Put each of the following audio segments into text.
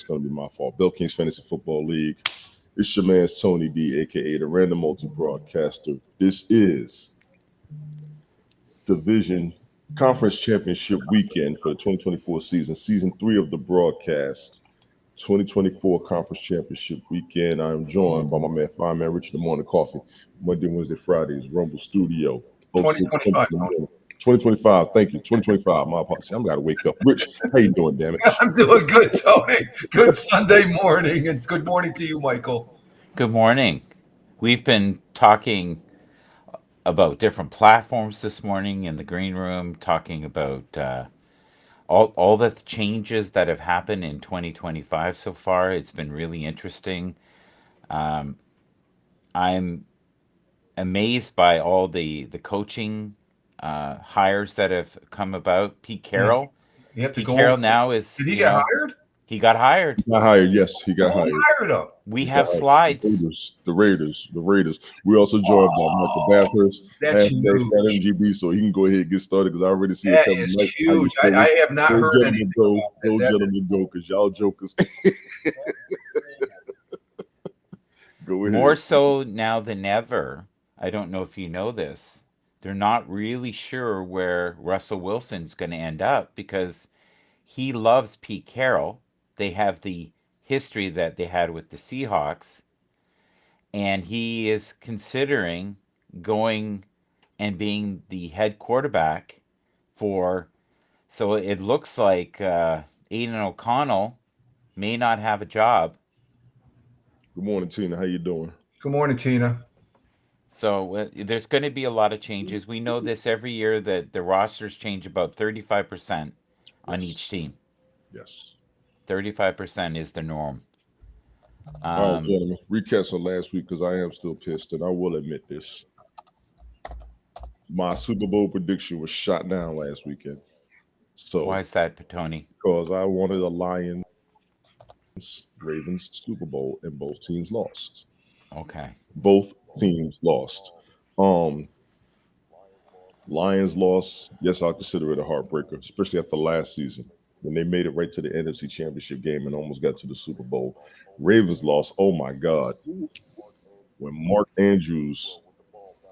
going to be my fault. Bill King's Fantasy Football League. It's your man Tony D, aka the Random Multi-Broadcaster. This is Division Conference Championship Weekend for the 2024 season, Season 3 of the broadcast. 2024 Conference Championship Weekend. I am joined by my man, Fireman Richard the Morning Coffee. Monday, Wednesday, Fridays, Rumble Studio. 2025. 2025, thank you. 2025, my apologies. I'm got to wake up. Rich, how you doing, damn it? I'm doing good, Tony. Good Sunday morning, and good morning to you, Michael. Good morning. We've been talking about different platforms this morning in the green room, talking about all the changes that have happened in 2025 so far. It's been really interesting. I'm amazed by all the coaching hires that have come about. Pete Carroll. You have to Pete go Carroll over. now is Did he get hired? he got hired. He got hired, yes, he got Who hired. hired him? We He have got hired. slides. The Raiders. We also joined by Michael Bathurst, That's #MGB, so he can go ahead and get started because I already see That it coming. is Mike, how you huge. feeling? I have not Go heard gentlemen, anything go. about that. Go That- gentlemen, go, because y'all jokers. Go ahead. More so now than ever. I don't know if you know this. They're not really sure where Russell Wilson's going to end up because he loves Pete Carroll. They have the history that they had with the Seahawks, and he is considering going and being the head quarterback for. So it looks like Aiden O'Connell may not have a job. Good morning, Tina. How you doing? Good morning, Tina. So there's going to be a lot of changes. We know this every year that the rosters change about 35% on Yes. each team. Yes. 35% is the norm. All right, gentlemen. Recaps on last week because I am still pissed, and I will admit this. My Super Bowl prediction was shot down last weekend. So Why is that, Tony? because I wanted a Lions Ravens Super Bowl, and both teams lost. Okay. Both teams lost. Lions lost. Yes, I'll consider it a heartbreaker, especially after last season when they made it right to the NFC Championship game and almost got to the Super Bowl. Ravens lost. Oh my God. When Mark Andrews,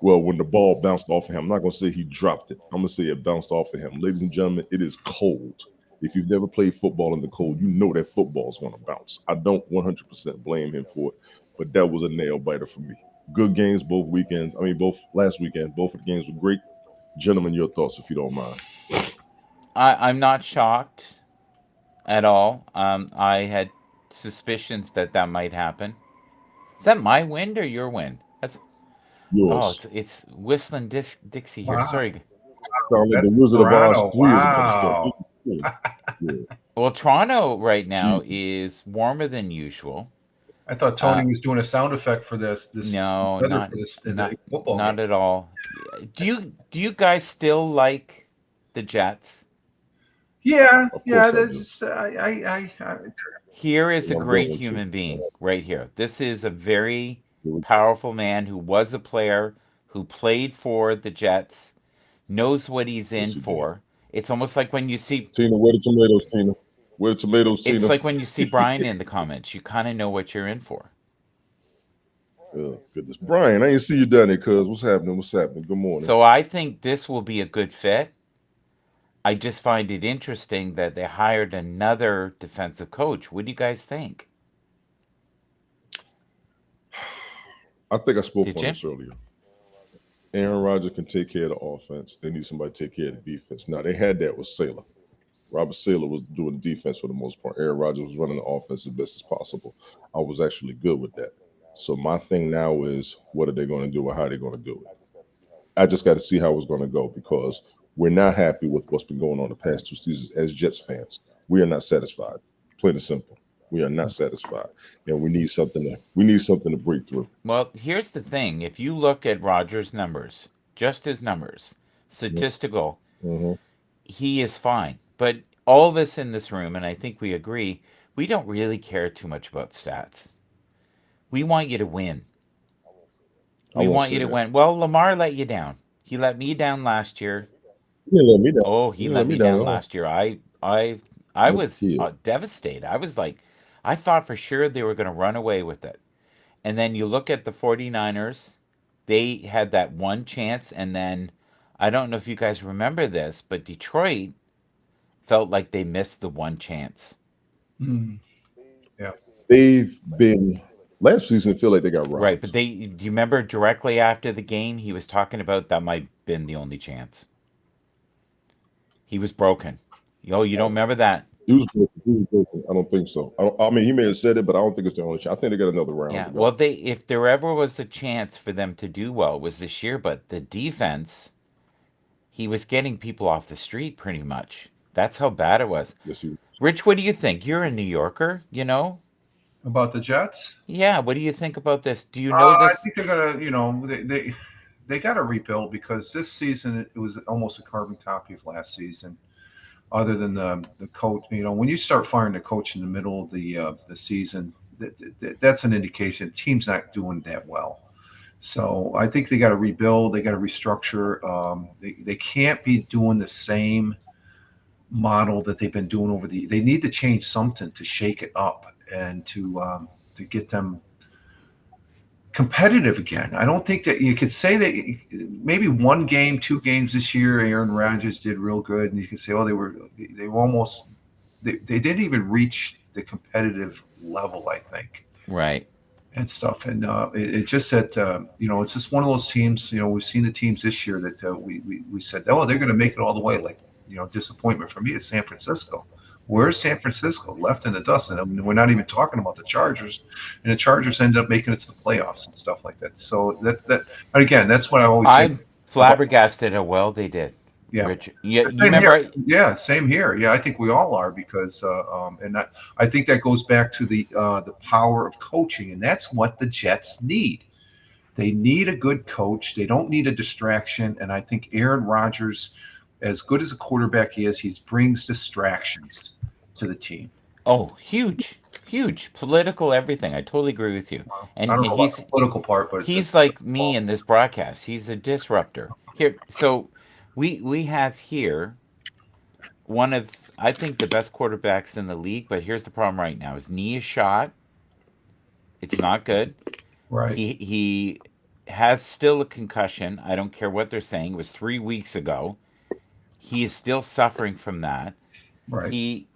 when the ball bounced off of him, I'm not going to say he dropped it. I'm going to say it bounced off of him. Ladies and gentlemen, it is cold. If you've never played football in the cold, you know that football is going to bounce. I don't 100% blame him for it, but that was a nail biter for me. Good games both weekends. I mean, both last weekend. Both of the games were great. Gentlemen, your thoughts, if you don't mind. I'm not shocked at all. I had suspicions that might happen. Is that my wind or your wind? That's Yours. it's whistling Dixie here. Wow. Sorry. Sound like That's the Wizard of Oz Toronto. 3 is about to Wow. start. Yeah. Well, Toronto right now Jeez. is warmer than usual. I thought Tony was doing a sound effect for this. No, weather not for this not, the football not game. at all. Do you guys still like the Jets? Yeah, Of yeah. course I That's Here is a I'm great going to. human being right here. This is a very powerful man who was a player, who played for the Jets, knows what he's in Yes, he did. for. It's almost like when you see Tina, where the tomatoes, Tina? Where the tomatoes, Tina? it's like when you see Brian in the comments, you kind of know what you're in for. Oh, goodness. Brian, I ain't see you down there, cuz. What's happening? What's happening? Good morning. So I think this will be a good fit. I just find it interesting that they hired another defensive coach. What do you guys think? I think I spoke Did on you? this earlier. Aaron Rodgers can take care of the offense. They need somebody to take care of the defense. Now, they had that with Saylor. Robert Saylor was doing the defense for the most part. Aaron Rodgers was running the offense as best as possible. I was actually good with that. So my thing now is, what are they going to do and how are they going to do it? I just got to see how it's going to go because we're not happy with what's been going on the past 2 seasons as Jets fans. We are not satisfied. Plain and simple. We are not satisfied, and we need something to break through. Well, here's the thing. If you look at Rogers' numbers, just his numbers, statistical, Mm-hmm. he is fine. But all of us in this room, and I think we agree, we don't really care too much about stats. We want you to win. We want you to win. Well, Lamar let you down. He let me down last year. He didn't let me down. Oh, he let me down down at all. last year. I I'm a was kid. devastated. I was like, I thought for sure they were going to run away with it. And then you look at the 49ers, they had that one chance. And then I don't know if you guys remember this, but Detroit felt like they missed the one chance. Mm, yeah. They've been last season. I feel like they got Right. But robbed. do you remember directly after the game, he was talking about that might have been the only chance? He was broken. Yo, you don't remember that? He was broken. He was broken. I don't think so. I mean, he may have said it, but I don't think it's the only shot. I think they got another round Yeah. to Well, go. if there ever was a chance for them to do well, it was this year. But the defense, he was getting people off the street pretty much. That's how bad it was. Yes, he was. Rich, what do you think? You're a New Yorker, you know? About the Jets, Yeah, what do you think about this? Do you know I this? think they're gonna, they got to rebuild because this season it was almost a carbon copy of last season. Other than the coach, when you start firing the coach in the middle of the season, that's an indication the team's not doing that well. So I think they got to rebuild. They got to restructure. They can't be doing the same model that they've been doing over the. They need to change something to shake it up and to get them competitive again. I don't think that you could say that maybe one game, 2 games this year, Aaron Rodgers did real good, and you could say, oh, they were almost they didn't even reach the competitive level, I think, Right. and stuff. And it's just that it's just one of those teams. We've seen the teams this year that we said, oh, they're going to make it all the way. Like disappointment for me is San Francisco. Where's San Francisco? Left in the dust. And I mean, we're not even talking about the Chargers, and the Chargers ended up making it to the playoffs and stuff like that. So but again, that's what I always say I'm about. flabbergasted how well they did. Yeah, Rich, you same here. remember? Yeah, same here. Yeah, I think we all are because, I think that goes back to the power of coaching, and that's what the Jets need. They need a good coach. They don't need a distraction. And I think Aaron Rodgers, as good as a quarterback he is, he brings distractions to the team. Oh, huge, huge political everything. I totally agree with you. I And don't know about the political part, but he's like me in this broadcast. He's a disruptor. Here, so we have here one of I think the best quarterbacks in the league. But here's the problem right now: his knee is shot. It's not good. right, He has still a concussion. I don't care what they're saying. It was 3 weeks ago. He is still suffering from that. right. He,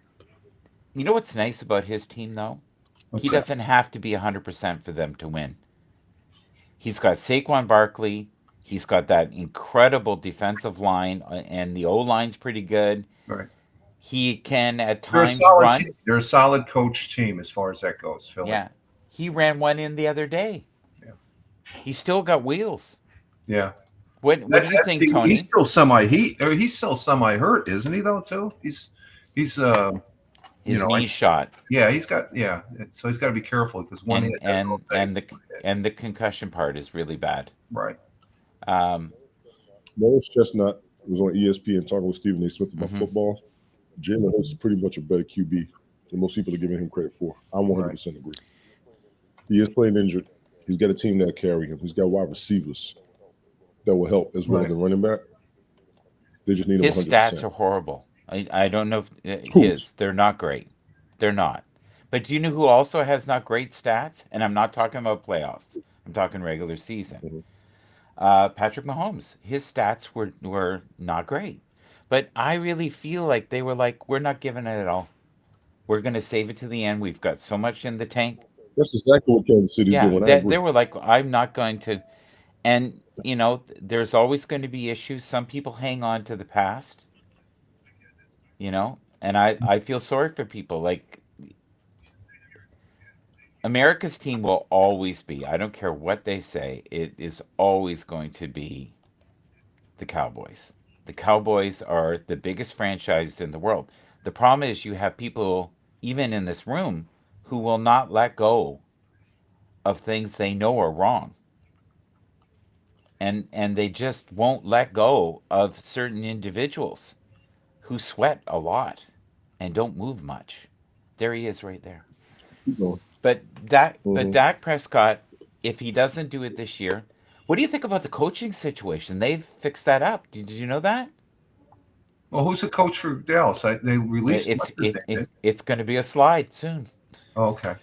you know what's nice about his team though? He What's that? doesn't have to be 100% for them to win. He's got Saquon Barkley. He's got that incredible defensive line, and the O line's pretty good. Right. He can at They're a times solid team. run. They're a solid coach team as far as that goes, Philly. Yeah, he ran one in the other day. Yeah. He's still got wheels. Yeah. What do you That's think, he's Tony? still he's still semi hurt, isn't he though, too? He's His I, knee's shot, yeah, so he's got to be careful because one hit and doesn't and say and the and the concussion part is really bad. right. Um, Morris Chestnut was on ESPN talking with Stephen A. Smith about mhm. football. Jalen Hurts is pretty much a better QB than most people are giving him credit for. I Right. 100% agree. He is playing injured. He's got a team that'll carry him. He's got wide receivers that will help as well as Right. the running back. They just need him His stats 100%. are horrible. I don't know if Who's? they're not great. They're not. But do you know who also has not great stats? And I'm not talking about playoffs. I'm talking regular season. Mhm. Patrick Mahomes. His stats were not great. But I really feel like they were like, we're not giving it at all. We're going to save it to the end. We've got so much in the tank. That's exactly what Kansas City's Yeah, doing. I they agree. were like, I'm not going to. And, there's always going to be issues. Some people hang on to the past, and I feel sorry for people. Like, America's team will always be, I don't care what they say, it is always going to be the Cowboys. The Cowboys are the biggest franchise in the world. The problem is you have people, even in this room, who will not let go of things they know are wrong. And they just won't let go of certain individuals who sweat a lot and don't move much. There he is right there. Keep going. But Hmm. Dak Prescott, if he doesn't do it this year, what do you think about the coaching situation? They've fixed that up. Did you know that? Well, who's the coach for Dallas? They released him It's yesterday. it's going to be a slide soon. Oh, okay.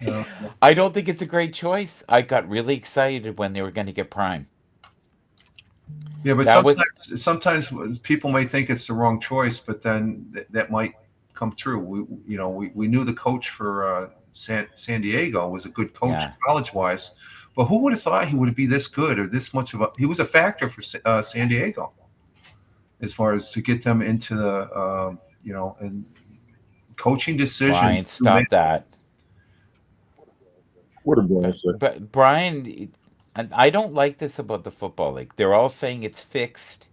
Yeah. I don't think it's a great choice. I got really excited when they were going to get Prime. Yeah, but That was sometimes people may think it's the wrong choice, but then that might come true. We knew the coach for San Diego was a good coach yeah, college wise, but who would have thought he would be this good or this much of a? He was a factor for San Diego as far as to get them into the and coaching Brian, decisions. stop that. What did Brian say? But Brian, and I don't like this about the football league. They're all saying it's fixed,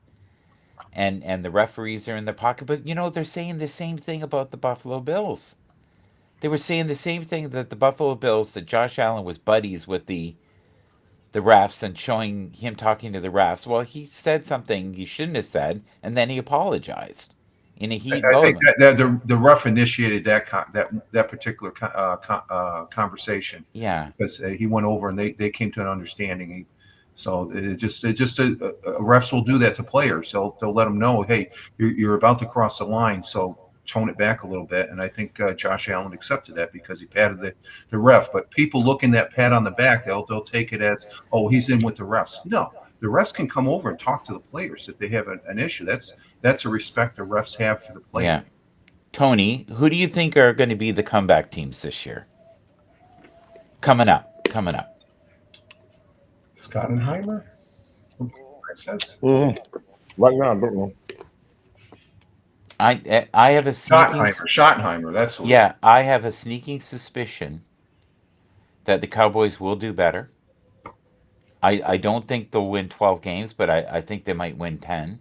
and the referees are in their pocket. But they're saying the same thing about the Buffalo Bills. They were saying the same thing that the Buffalo Bills, that Josh Allen was buddies with the refs and showing him talking to the refs. Well, he said something he shouldn't have said, and then he apologized in a heat I think moment. that the ref initiated that particular conversation Yeah, because he went over and they came to an understanding. So refs will do that to players. They'll let them know, hey, you're about to cross the line, so tone it back a little bit. And I think Josh Allen accepted that because he patted the ref. But people looking that pat on the back, they'll take it as, oh, he's in with the refs. No, the refs can come over and talk to the players if they have an issue. That's a respect the refs have for the yeah. players. Tony, who do you think are going to be the comeback teams this year? Coming up, coming up. Schottenheimer, says Mhm. Right now, I don't know. I have a sneaking Schottenheimer. That's who it is. yeah, I have a sneaking suspicion that the Cowboys will do better. I don't think they'll win 12 games, but I think they might win 10.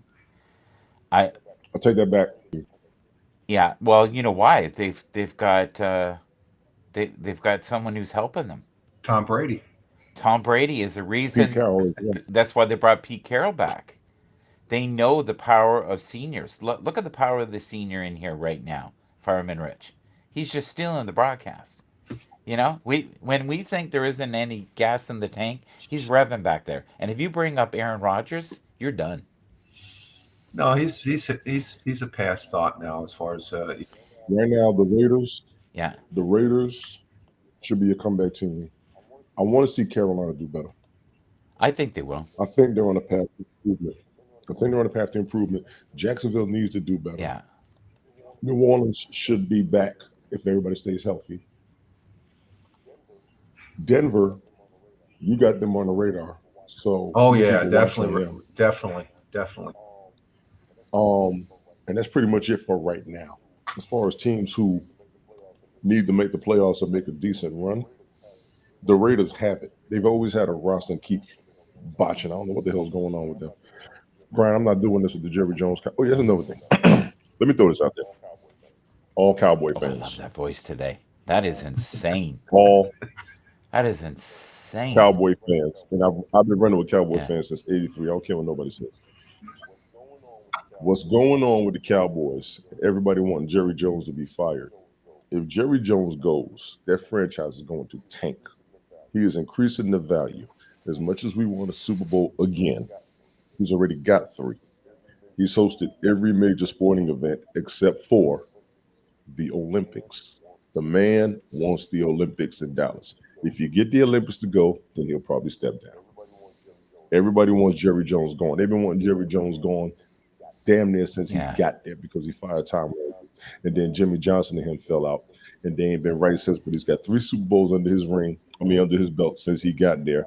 I I'll take that back. Yeah, well, you know why? They've got they've got someone who's helping them. Tom Brady. Tom Brady is the Pete reason. Carroll is right. That's why they brought Pete Carroll back. They know the power of seniors. Look at the power of the senior in here right now, Fireman Rich. He's just stealing the broadcast. We when we think there isn't any gas in the tank, he's revving back there. And if you bring up Aaron Rodgers, you're done. No, he's a past thought now as far as Right now, Yeah, the Raiders should be a comeback team. I want to see Carolina do better. I think they will. I think they're on a path to improvement. I think they're on a path to improvement. Jacksonville needs to do better. Yeah, New Orleans should be back if everybody stays healthy. Denver, you got them on the radar, so oh keep yeah, people watching definitely, them. definitely. Um, and that's pretty much it for right now. As far as teams who need to make the playoffs or make a decent run, the Raiders have it. They've always had a roster and keep botching. I don't know what the hell's going on with them. Brian, I'm not doing this with the Jerry Jones. Oh, here's another thing. Let me throw this out there. All Cowboy oh, I love fans, that voice today. That is insane. all That is insane. Cowboy fans, and I've been running with Cowboy Yeah. fans since '83. I don't care what nobody says. What's going on with the Cowboys? Everybody wanting Jerry Jones to be fired. If Jerry Jones goes, that franchise is going to tank. He is increasing the value. As much as we want a Super Bowl again, he's already got three. He's hosted every major sporting event except for the Olympics. The man wants the Olympics in Dallas. If you get the Olympics to go, then he'll probably step down. Everybody wants Jerry Jones gone. They've been wanting Jerry Jones gone damn near since he Yeah. got there because he fired Tom Brady. And then Jimmy Johnson and him fell out. And they ain't been right since, but he's got three Super Bowls under his ring, under his belt since he got there.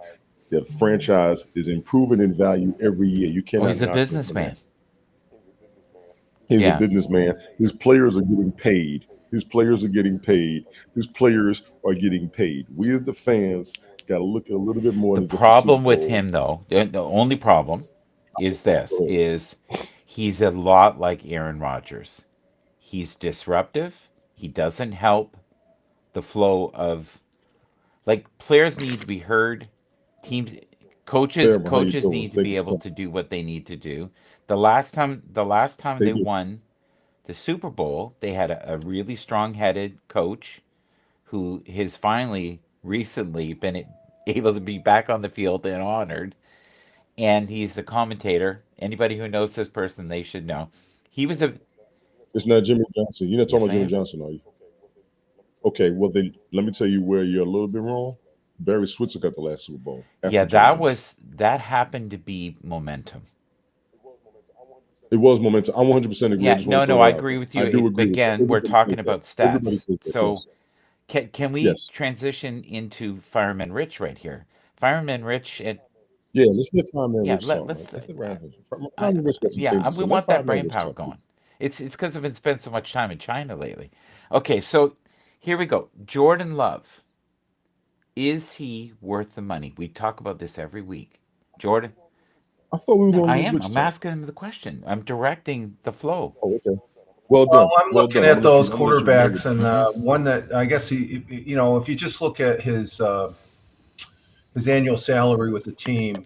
The franchise is improving in value every year. You Oh, cannot he's a knock him for that. businessman. He's a Yeah. businessman. His players are getting paid. His players are getting paid. His players are getting paid. We as the fans got to look a little bit more The than just the Super problem with Bowl. him, though, the only problem is this: Go ahead. is he's a lot like Aaron Rodgers. He's disruptive. He doesn't help the flow of, like, players need to be heard. Teams, Terrible. How you coaches doing? need to Thank be you for able coming. to do what they need to do. The last time They they do. won the Super Bowl, they had a really strong-headed coach who has finally recently been able to be back on the field and honored. And he's a commentator. Anybody who knows this person, they should know. He was a It's not Jimmy Johnson. You're not talking Yes, about I Jimmy am. Johnson, are you? Okay, well then let me tell you where you're a little bit wrong. Barry Switzer got the last Super Bowl Yeah, after Jerry Jones. that happened to be momentum. It was momentum. I 100% agree. I Yeah, just want no, to throw no, I that out agree there. with I you. do But agree with that. again, we're Everybody says talking that. about Everybody stats. says that. So Yes. can we Yes. transition into Fireman Rich right here? Fireman Rich, and Yeah, let's let Fireman yeah, Rich talk, man. let's. Let's let Fireman I Rich got some yeah, things to we say. Let want that Fireman brain Rich power talk, going. please. It's because I've been spending so much time in China lately. Okay, so here we go. Jordan Love, is he worth the money? We talk about this every week. Jordan, I thought we were no, going I to let am. Rich I'm talk. asking him the question. I'm directing the flow. Oh, okay. Well Well, done. I'm Well looking done. I'm at gonna let you. those I'm gonna let you roll with quarterbacks, that. and Mm-hmm. one that I guess if you just look at his annual salary with the team,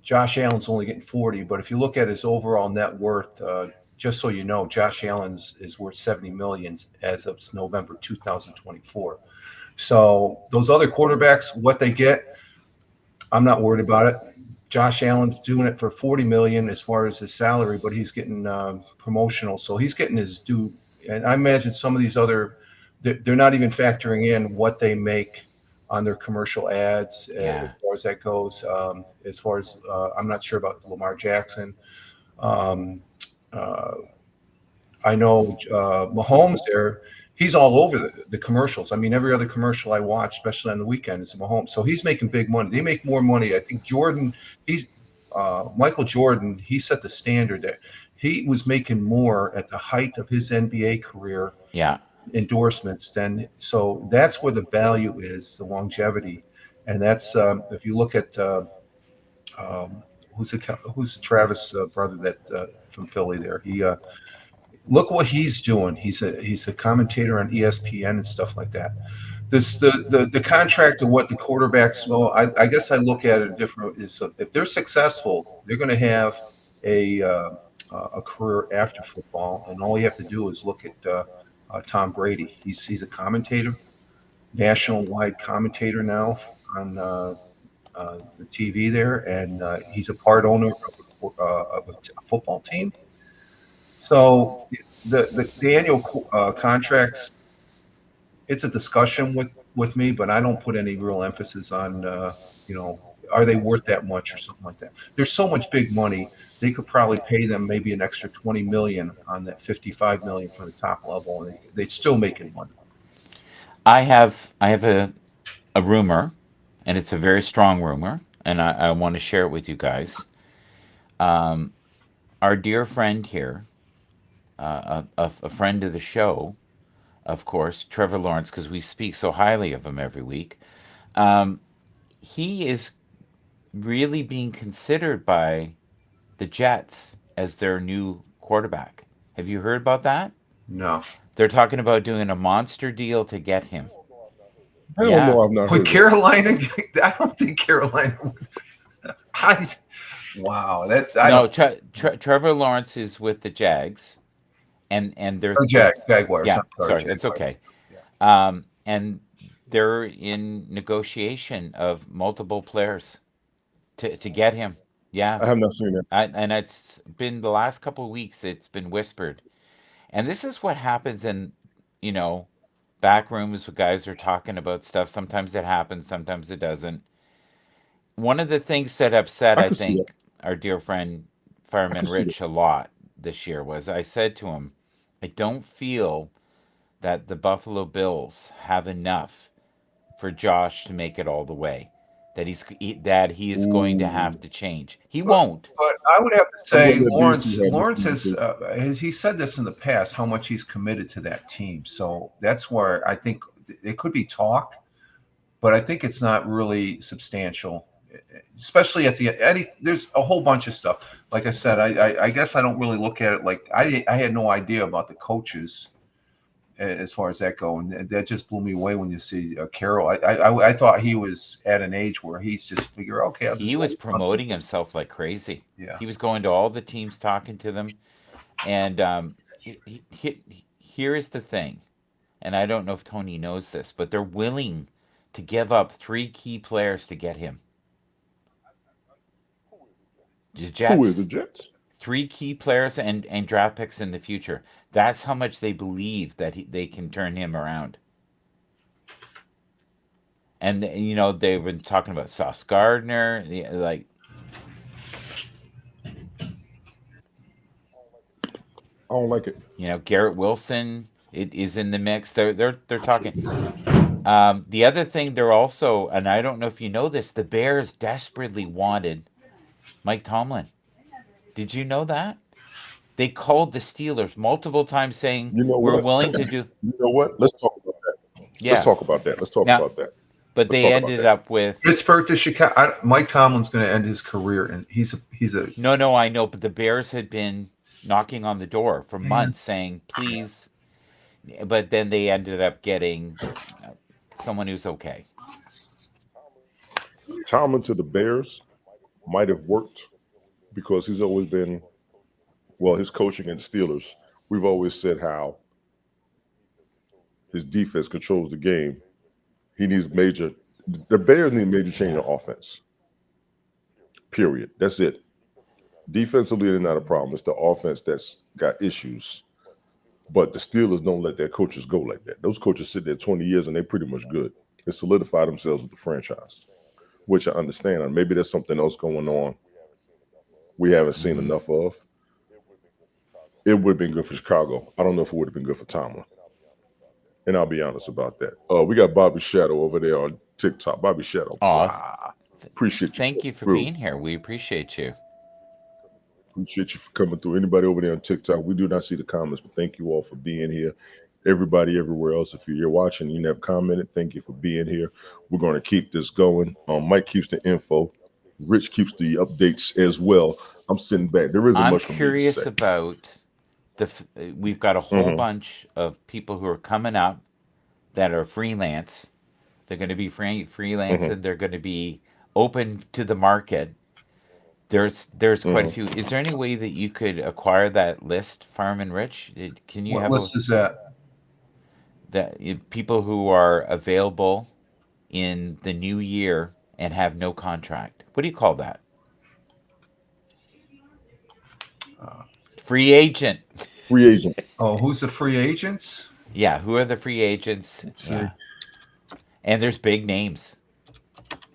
Josh Allen's only getting 40. But if you look at his overall net worth, just so you know, Josh Allen's is worth 70 millions as of November 2024. So those other quarterbacks, what they get, I'm not worried about it. Josh Allen's doing it for 40 million as far as his salary, but he's getting promotional, so he's getting his due. And I imagine some of these other, they're not even factoring in what they make on their commercial ads Yeah, as far as that goes. As far as I'm not sure about Lamar Jackson. Um, uh, I know Mahomes there. He's all over the commercials. I mean, every other commercial I watch, especially on the weekend, is Mahomes. So he's making big money. They make more money. I think Jordan, he's Michael Jordan. He set the standard that he was making more at the height of his NBA career yeah, endorsements. Then, so that's where the value is, the longevity, and that's if you look at who's the Travis brother that from Philly there. He look what he's doing. He's a commentator on ESPN and stuff like that. This the contract of what the quarterbacks. Well, I guess I look at it different. Is if they're successful, they're going to have a uh, a career after football, and all you have to do is look at Tom Brady. He's a commentator, national wide commentator now on the TV there, and he's a part owner of a football team. So the annual contracts, it's a discussion with me, but I don't put any real emphasis on you know are they worth that much or something like that. There's so much big money they could probably pay them maybe an extra 20 million on that 55 million for the top level, and they're still making money. I have a rumor, and it's a very strong rumor, and I want to share it with you guys. Our dear friend here, a friend of the show, of course, Trevor Lawrence, because we speak so highly of him every week. He is really being considered by the Jets as their new quarterback. Have you heard about that? No, They're talking about doing a monster deal to get him. Hell Yeah. no, I've not would heard that. Carolina? I don't think Carolina. I, wow, that's I don't. No, Trevor Lawrence is with the Jags, and Or Jaguars. yeah, I'm sorry, sorry, that's Jaguars. okay. Yeah. And they're in negotiation of multiple players to get him. Yeah, I have not seen that. and it's been the last couple of weeks. It's been whispered, and this is what happens in, you know, back rooms where guys are talking about stuff. Sometimes it happens, sometimes it doesn't. One of the things that upset, I I could see that. think, our dear friend I Fireman could see that. Rich a lot this year was I said to him, I don't feel that the Buffalo Bills have enough for Josh to make it all the way. That he is going to have Ooh, to change. He But won't. but I would have to I'm gonna say let these two Lawrence have this Lawrence conversation. has he said this in the past how much he's committed to that team. So that's where I think it could be talk, but I think it's not really substantial. Especially at the any there's a whole bunch of stuff. Like I said, I guess I don't really look at it like I had no idea about the coaches as far as that go, and that just blew me away when you see Carroll. I thought he was at an age where he's just figure okay, I'll He just go was with something. promoting himself like crazy. Yeah. He was going to all the teams, talking to them, and here is the thing, and I don't know if Tony knows this, but they're willing to give up three key players to get him. The Who is the Jets, Jets? 3 key players and draft picks in the future. That's how much they believe that they can turn him around. And they've been talking about Sauce Gardner, like I don't like it. Garrett Wilson. It is in the mix. They're talking. The other thing they're also, and I don't know if you know this, the Bears desperately wanted Mike Tomlin. Did you know that? They called the Steelers multiple times saying You know we're what? willing to do. You know what? Let's talk about that. Let's Yeah. talk about that. Let's talk Now, about that. but Let's they talk about ended that. up with Pittsburgh to Chicago. Mike Tomlin's going to end his career, and he's a no, I know, but the Bears had been knocking on the door for man. months saying please, but then they ended up getting someone who's okay. Tomlin to the Bears might have worked because he's always been, well, his coaching in the Steelers. We've always said how his defense controls the game. He needs major. The Bears need major change in offense. Period. That's it. Defensively, they're not a problem. It's the offense that's got issues. But the Steelers don't let their coaches go like that. Those coaches sit there 20 years and they're pretty much good. They solidify themselves with the franchise, which I understand. And maybe there's something else going on we haven't seen Hmm. enough of. It would have been good for Chicago. I don't know if it would have been good for Tomlin. And I'll be honest about that. We got Bobby Shadow over there on TikTok. Bobby Shadow. Aw, Wow. Appreciate you thank coming you for through. being here. We appreciate you. Appreciate you for coming through. Anybody over there on TikTok, we do not see the comments, but thank you all for being here. Everybody everywhere else, if you're watching, you never commented, thank you for being here. We're going to keep this going. Mike keeps the info. Rich keeps the updates as well. I'm sitting back. There isn't I'm much for me to say. curious about we've got a whole Hmm. bunch of people who are coming up that are freelance. They're going to be freelance Hmm. and they're going to be open to the market. There's quite a Hmm. few. Is there any way that you could acquire that list, Farm and Rich? Can you What have list is that? people who are available in the new year and have no contract? What do you call that? Uh, Free agent. Free agents. oh, who's the free agents? Yeah, who are the free agents? Let's see. Yeah, and there's big names.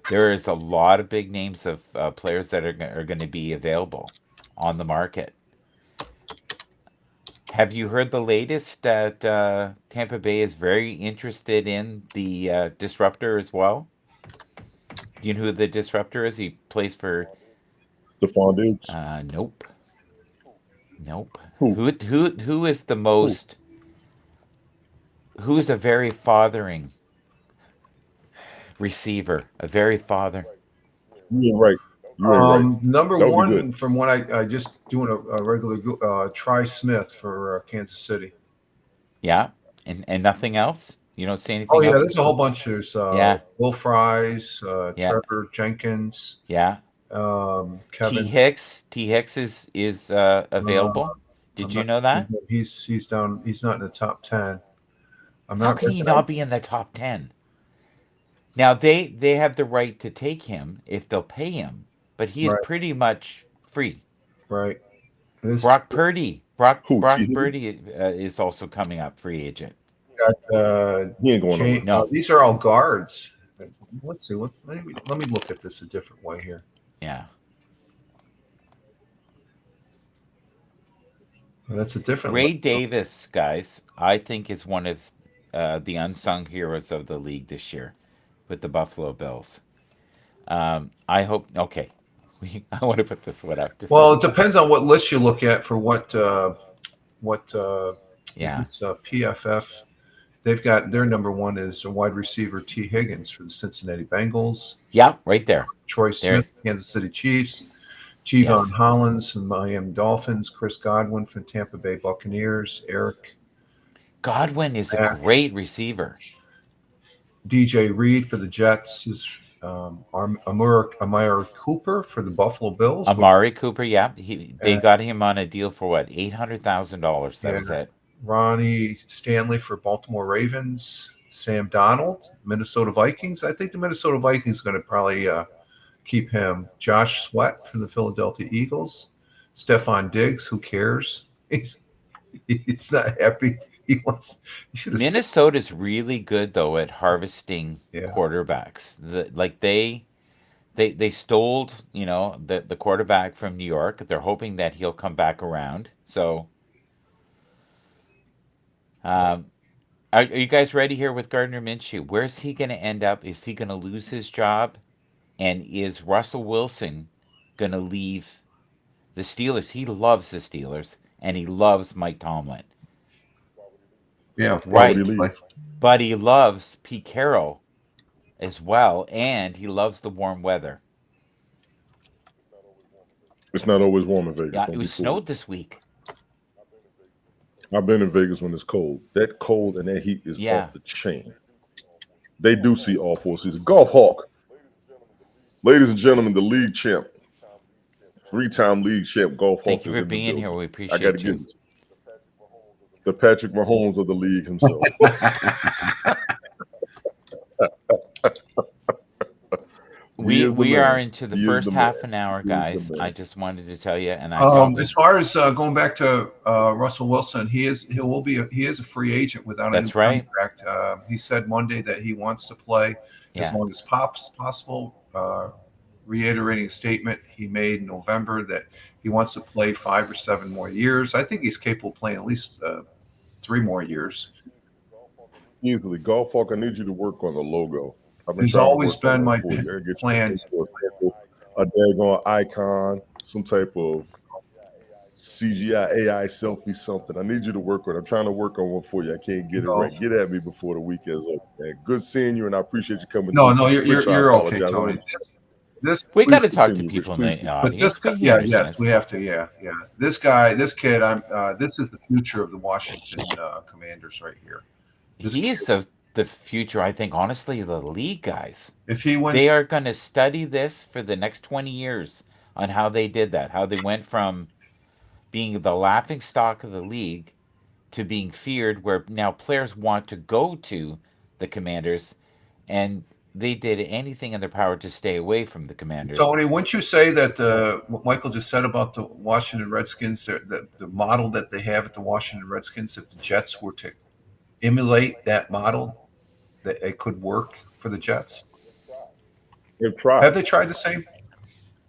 There is a lot of big names of players that are going to be available on the market. Have you heard the latest that Tampa Bay is very interested in the disruptor as well? Do you know who the disruptor is? He plays for. Stephon Diggs. Nope, nope. Who? Who is the Who? most? Who is a very fathering receiver? A very father. You ain't right. You ain't right. Number That would be good. one from what I just doing a regular Try Smith for Kansas City. Yeah, and nothing else. You don't see Oh anything yeah, else. there's a whole bunch. There's Yeah, Will Fries, yeah, Trevor Jenkins, yeah. T Kevin. Hicks. T Hicks is Uh, available. Did I'm you not know seeing that? him. He's down. He's not in the top 10. I'm How not. can he not be in the top 10? Now they have the right to take him if they'll pay him, but he is Right, pretty much free. right. This Brock Purdy. Brock Who? T. Brock Higgins? Purdy is also coming up free agent. got He ain't going nowhere. No. these are all guards. Let's see. Let me look at this a different way here. Yeah. That's a different Ray list. So, Davis, guys, I think is one of the unsung heroes of the league this year with the Buffalo Bills. I hope. Okay, I want to put this one out just well, so. it depends on what list you look at for what is Yeah. this PFF. They've got their number one is a wide receiver T. Higgins for the Cincinnati Bengals, Yeah, right there. Troy There. Smith, Kansas City Chiefs, Javon Yes. Hollins from Miami Dolphins, Chris Godwin from Tampa Bay Buccaneers, Eric Godwin is a Mack, great receiver. DJ Reed for the Jets, is Amir Cooper for the Buffalo Bills. Amari Cooper, yeah, they And got him on a deal for what, $800,000. That yeah, was it. Ronnie Stanley for Baltimore Ravens, Sam Donald, Minnesota Vikings. I think the Minnesota Vikings going to probably keep him. Josh Sweat from the Philadelphia Eagles, Stefan Diggs, who cares? He's not happy. He wants. He should have stayed. Minnesota's really good though at harvesting Yeah, quarterbacks. Like they stole, the quarterback from New York. They're hoping that he'll come back around. So, um, are you guys ready here with Gardner Minshew? Where's he going to end up? Is he going to lose his job? And is Russell Wilson going to leave the Steelers? He loves the Steelers and he loves Mike Tomlin. yeah. Why would he Right. Like, leave? But he loves Pete Carroll as well, and he loves the warm weather. It's not always warm in Vegas. Yeah, it Don't be was fooled. snowed this week. I've been in Vegas when it's cold. That cold and that heat is Yeah. off the chain. They do see all 4 seasons. Golf Hawk, ladies and gentlemen, the league champ, 3-time league champ, Golf Thank Hawk you is for in the being here. building. We I got to appreciate give you. it to the Patrick Mahomes of the league himself. He We is the we are man. into the He is the first man. half an hour, He is the guys. I man. just wanted to tell you, and I just as was. far as going back to Russell Wilson, he is a free agent without a new That's right. contract. He said Monday that he wants to play as Yeah. long as possible. Reiterating a statement he made in November that he wants to play 5 or 7 more years. I think he's capable of playing at least 3 more years. Easily. Golf Hawk, I need you to work on the logo. I've been He's trying to always work on been that my for you. I gotta get you to plan. think for a daggone icon, some type of CGI AI selfie, something. I need you to work on it. I'm trying to work on one for you. I can't get it No, right. Get at me before the weekend's over, man. Good seeing you, and I appreciate you coming no, through. no, Rich, I you're okay, apologize. I Tony. want This We got please to talk to continue, Rich. people in Please the continue. But this audience. guy, He yeah, yes, understands. we have to, yeah, yeah. This guy, this kid, this is the future of the Washington Commanders right here. This He kid, is the future, I think, honestly, of the league, guys. if he They wins, are going to study this for the next 20 years on how they did that, how they went from being the laughing stock of the league to being feared, where now players want to go to the Commanders, and they did anything in their power to stay away from the Commanders. Tony, wouldn't you say that what Michael just said about the Washington Redskins, the model that they have at the Washington Redskins, if the Jets were to emulate that model, that it could work for the Jets? They've Have tried. they tried the same?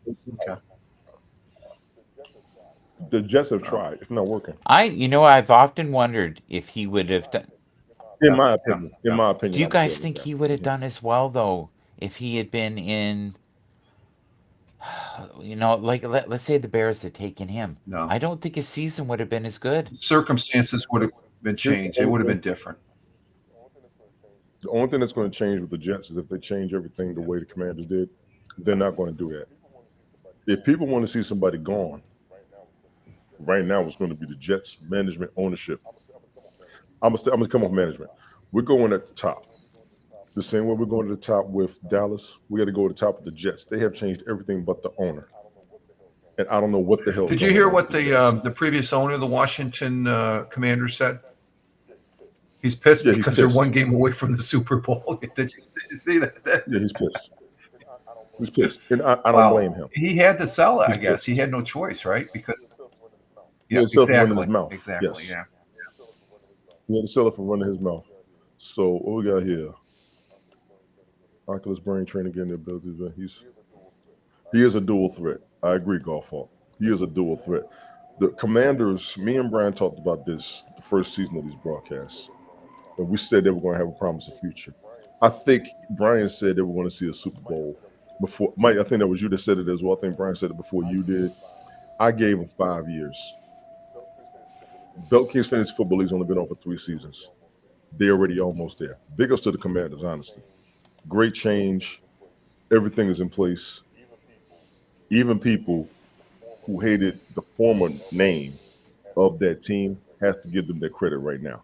Okay. The Jets have Oh, tried. It's not working. I've often wondered if he would have done. In yeah, my yeah, opinion. In yeah. my Do opinion, you I'd say guys it like think that. he would have Mhm. done as well though if he had been in? Like let's say the Bears had taken him. No, I don't think his season would have been as good. circumstances would have been Here's the changed. It only would have thing. been different. The only thing that's going to change with the Jets is if they change everything the way the Commanders did. They're not going to do that. If people want to see somebody gone, right now it's going to be the Jets management ownership. I'm gonna come off management. We're going at the top. The same way we're going to the top with Dallas, we got to go to the top of the Jets. They have changed everything but the owner, and I don't know what the hell's Did you going hear on with what the Jets. the previous owner of the Washington Commanders said? He's pissed Yeah, he's because they're one pissed. game away from the Super Bowl. Did you see that? Yeah, he's pissed. He's pissed, and I don't Wow. blame him. He had to sell it, I He's guess. He pissed. had no choice, right? Because He yeah, had himself running his exactly. mouth. Exactly. Yes, Yeah. he had to sell it for running his mouth. So what we got here? Oculus brain training getting the abilities. He is a dual threat. I agree, Golf Hawk. He is a dual threat. The Commanders, me and Brian talked about this the first season of these broadcasts, and we said they were going to have a promising future. I think Brian said they were going to see a Super Bowl before. Mike, I think that was you that said it as well. I think Brian said it before you did. I gave him 5 years. Belt Kings Fantasy Football League's only been on for 3 seasons. They're already almost there. Big ups to the Commanders, honestly. Great change. Everything is in place. Even people who hated the former name of that team has to give them their credit right now.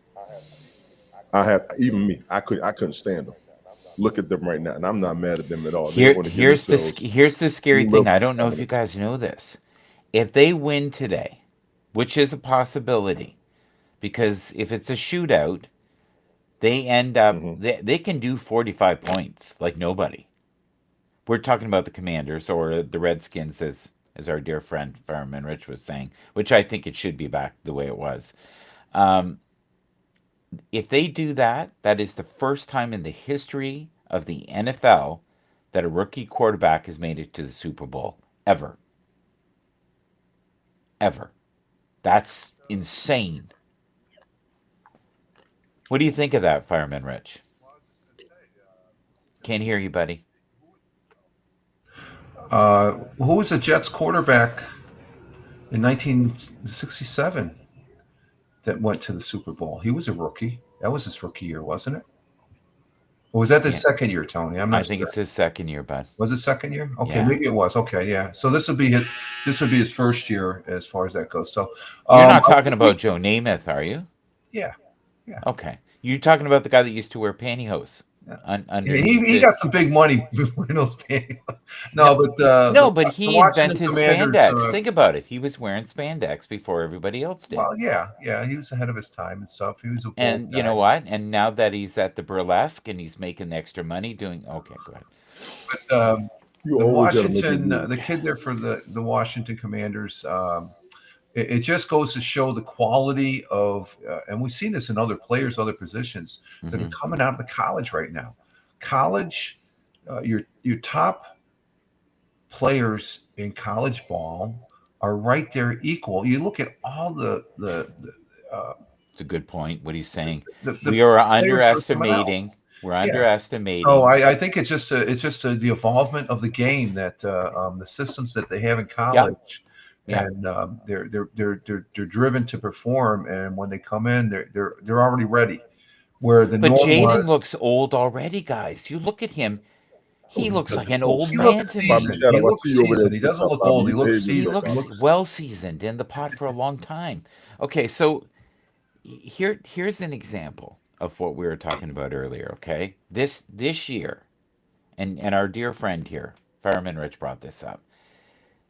I have even me. I couldn't stand them. Look at them right now, and I'm not mad at them at all. They're Here, going to give here's the themselves here's the scary new level thing. I of don't know if you dominance. guys know this. If they win today, which is a possibility, because if it's a shootout, they end up Hmm. they can do 45 points like nobody. We're talking about the Commanders or the Redskins as as our dear friend Fireman Rich was saying, which I think it should be back the way it was. Um, if they do that, that is the first time in the history of the NFL that a rookie quarterback has made it to the Super Bowl ever. Ever. That's insane. What do you think of that, Fireman Rich? Can't hear you, buddy. Who was the Jets quarterback in 1967 that went to the Super Bowl? He was a rookie. That was his rookie year, wasn't it? Or was that the Yeah, second year, Tony? I'm I not think sure. it's his second year, bud. Was it second year? Okay, Yeah. maybe it was. Okay, yeah. So this would be his. This would be his first year as far as that goes. So, You're not I talking think we, about Joe Namath, are you? yeah, yeah, Okay. You're talking about the guy that used to wear pantyhose yeah. underneath He got his. some big money wearing those pants. No, No, but no, but the he Washington invented Commanders. spandex. Think about it. He was wearing spandex before everybody else did. Well, yeah, yeah. He was ahead of his time and stuff. He was a bold And you guy. know what? And now that he's at the burlesque and he's making extra money doing. Okay, go ahead. But You the always got to make a Washington, move. the kid there for the Washington Commanders. It just goes to show the quality of, and we've seen this in other players, other positions that are Hmm. coming out of the college right now. College, your top players in college ball are right there equal. You look at all It's a good point. What he's saying. the We are players that are coming out. underestimating. We're Yeah. So underestimating. I think it's just the evolvement of the game that the systems that they have in Yeah, college, yeah. and they're driven to perform, and when they come in, they're already ready. Where the But norm Jaden was, looks old already, guys. You look at him. Oh, He he looks doesn't like an look old he stop. man looks to Bobby me. seasoned. He Shadow, I see looks you over there. seasoned. He doesn't TikTok, look Bobby. old. He You looks behave He yourself, seasoned. He looks Bobby. looks well seasoned in the pot for a long time. Okay, so here's an example of what we were talking about earlier. Okay, this year, and our dear friend here, Fireman Rich, brought this up.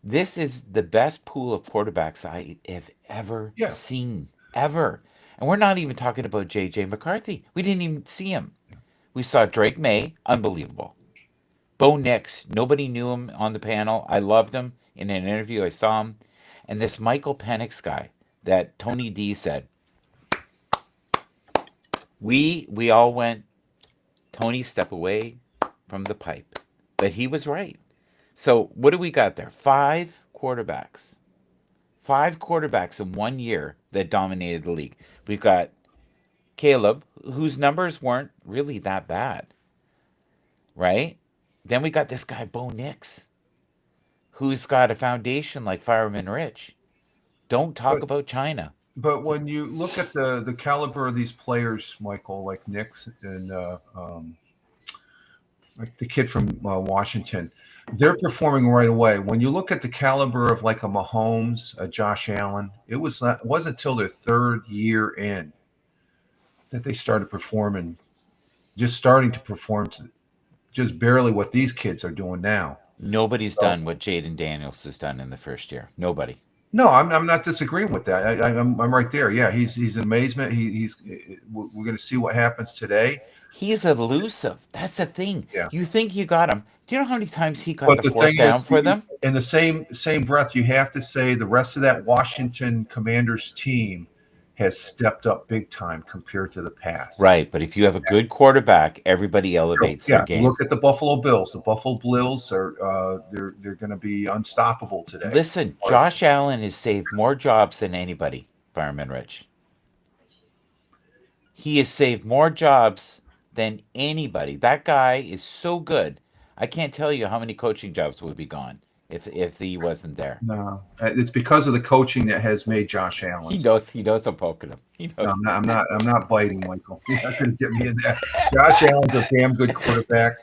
This is the best pool of quarterbacks I have ever yeah. seen, ever. And we're not even talking about J.J. McCarthy. We didn't even see him. We saw Drake May, unbelievable. Bo Nix, nobody knew him on the panel. I loved him in an interview. I saw him. And this Michael Penix guy that Tony D said, we all went, Tony, step away from the pipe. But he was right. So what do we got there? Five quarterbacks in 1 year that dominated the league. We've got Caleb, whose numbers weren't really that bad, right? Then we got this guy, Bo Nix, who's got a foundation like Fireman Rich. Don't talk But about China. when you look at the caliber of these players, Michael, like Knicks and like the kid from Washington, they're performing right away. When you look at the caliber of like a Mahomes, a Josh Allen, it wasn't until their third year in that they started performing, just starting to perform to just barely what these kids are doing now. Nobody's So done what Jaden Daniels has done in the first year. Nobody. no, I'm not disagreeing with that. I'm right there. Yeah, he's an amazement. We're going to see what happens today. He's elusive. That's the thing. Yeah. You think you got him. Do you know how many times he got But the the fourth thing down is, for them? in the same breath, you have to say the rest of that Washington Commanders team has stepped up big time compared to the past. Right, but if you have a good quarterback, everybody elevates their Yeah, game. look at the Buffalo Bills. The Buffalo Bills are they're going to be unstoppable today. Listen, Josh Allen has saved more jobs than anybody, Fireman Rich. He has saved more jobs than anybody. That guy is so good. I can't tell you how many coaching jobs would be gone if he wasn't there. No, it's because of the coaching that has made Josh Allen. He knows I'm poking him. He No, knows. I'm not biting, Michael. You're not going to get me in there. Josh Allen's a damn good quarterback,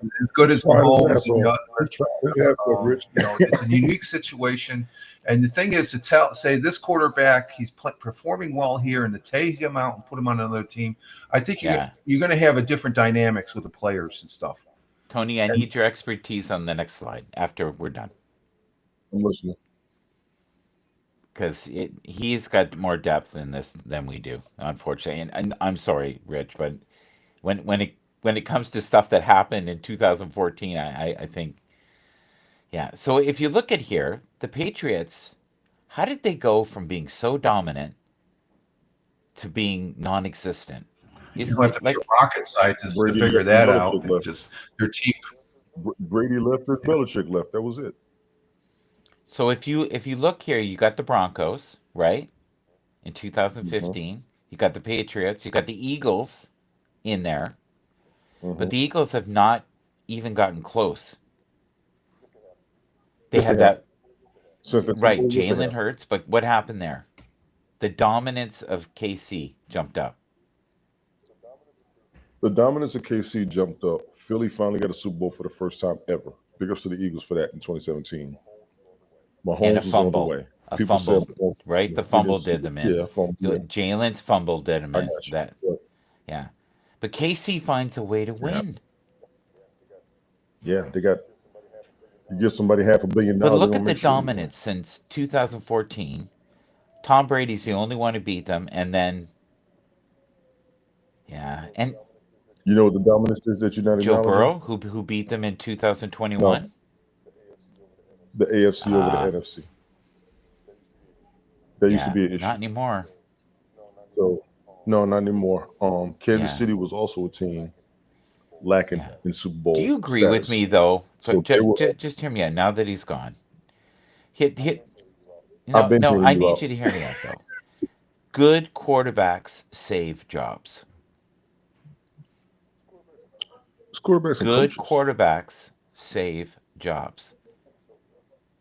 as good as Trying his Mahomes. ass off. He's trying his ass off, Rich. It's a unique situation, and the thing is to say this quarterback he's performing well here, and to take him out and put him on another team. I think Yeah. you're going to have a different dynamics with the players and stuff. Tony, I need your expertise on the next slide after we're done. I'm listening. Because he's got more depth in this than we do, unfortunately. And I'm sorry, Rich, but when it comes to stuff that happened in 2014, I think Yeah. So if you look at here, the Patriots, how did they go from being so dominant to being non-existent? You Is don't have to it be a like rocket scientist to Brady figure left and that out. Belichick It's left. just their team. Brady left and Yeah. Belichick left. That was it. so if you look here, you got the Broncos, right? In Hmm. 2015, you got the Patriots, you got the Eagles in there, but Hmm. the Eagles have not even gotten close. They Yes, they have have. that Since that Super right, Bowl, yes, they Jalen have. Hurts, but what happened there? The dominance of KC jumped up. The dominance of KC jumped up. Philly finally got a Super Bowl for the first time ever. Big ups to the Eagles for that in 2017. And a Mahomes was on the fumble. way. A People said, fumble, Mahomes, right? The we didn't fumble see did it. them in. Yeah, from So yeah, Jalen's fumble did them I in. got you. That yeah, but KC finds a way to Yeah, win. yeah, they got you give somebody $500 million, But they're look gonna at the make sure you win. dominance since 2014. Tom Brady's the only one who beat them, and then yeah, and You know what the dominance is that you're not Joe acknowledging? Burrow who beat them in No, 2021. the AFC over the Uh NFC. That used to yeah, be an not issue. anymore. So no, not anymore. Kansas Yeah, City was also a team lacking yeah. in Super Do Bowl you agree with me status. though? So they were. Just hear me out. Now that he's gone, hit. I've No, been no. hearing I you need out. you to hear me out though. Good quarterbacks save jobs. It's quarterbacks and Good coaches. quarterbacks save jobs.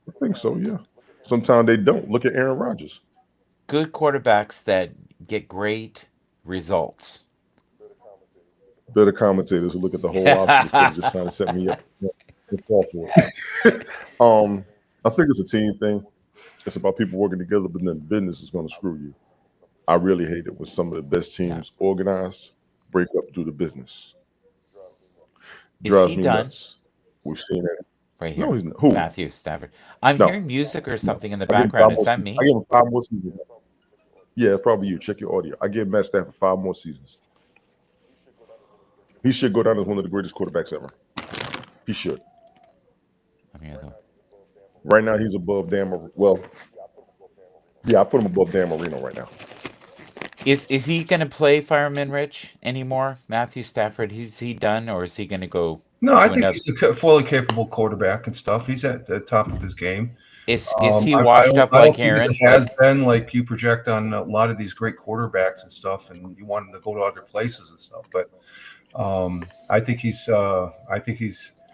I think so. Yeah. Sometimes they don't. Look at Aaron Rodgers. Good quarterbacks that get great results. They're the commentators who look at the whole option instead of just trying to set me up and fall for it. I think it's a team thing. It's about people working together, but then business is going to screw you. I really hate it when some of the best Yeah. teams organized break up due to business. Is Drives he me done? nuts. We've seen it. Right No, here. he's not. Who? Matthew Stafford. I'm No, hearing music or no. something in the I give him background. five Is more that seasons. I me? give him 5 more seasons. Yeah, probably you. Check your audio. I give Matt Stafford 5 more seasons. He should go down as one of the greatest quarterbacks ever. He should. I'm here though. Right now, he's above Dan. Well, yeah, I put him above Dan Marino right now. Is he going to play Fireman Rich anymore? Matthew Stafford. Is he done, or is he going to go No, I to think another? he's a fully capable quarterback and stuff. He's at the top of his game. Is he I washed don't up I don't like think he's Aaron? a has been like you project on a lot of these great quarterbacks and stuff, and you want him to go to other places and stuff. But I think he's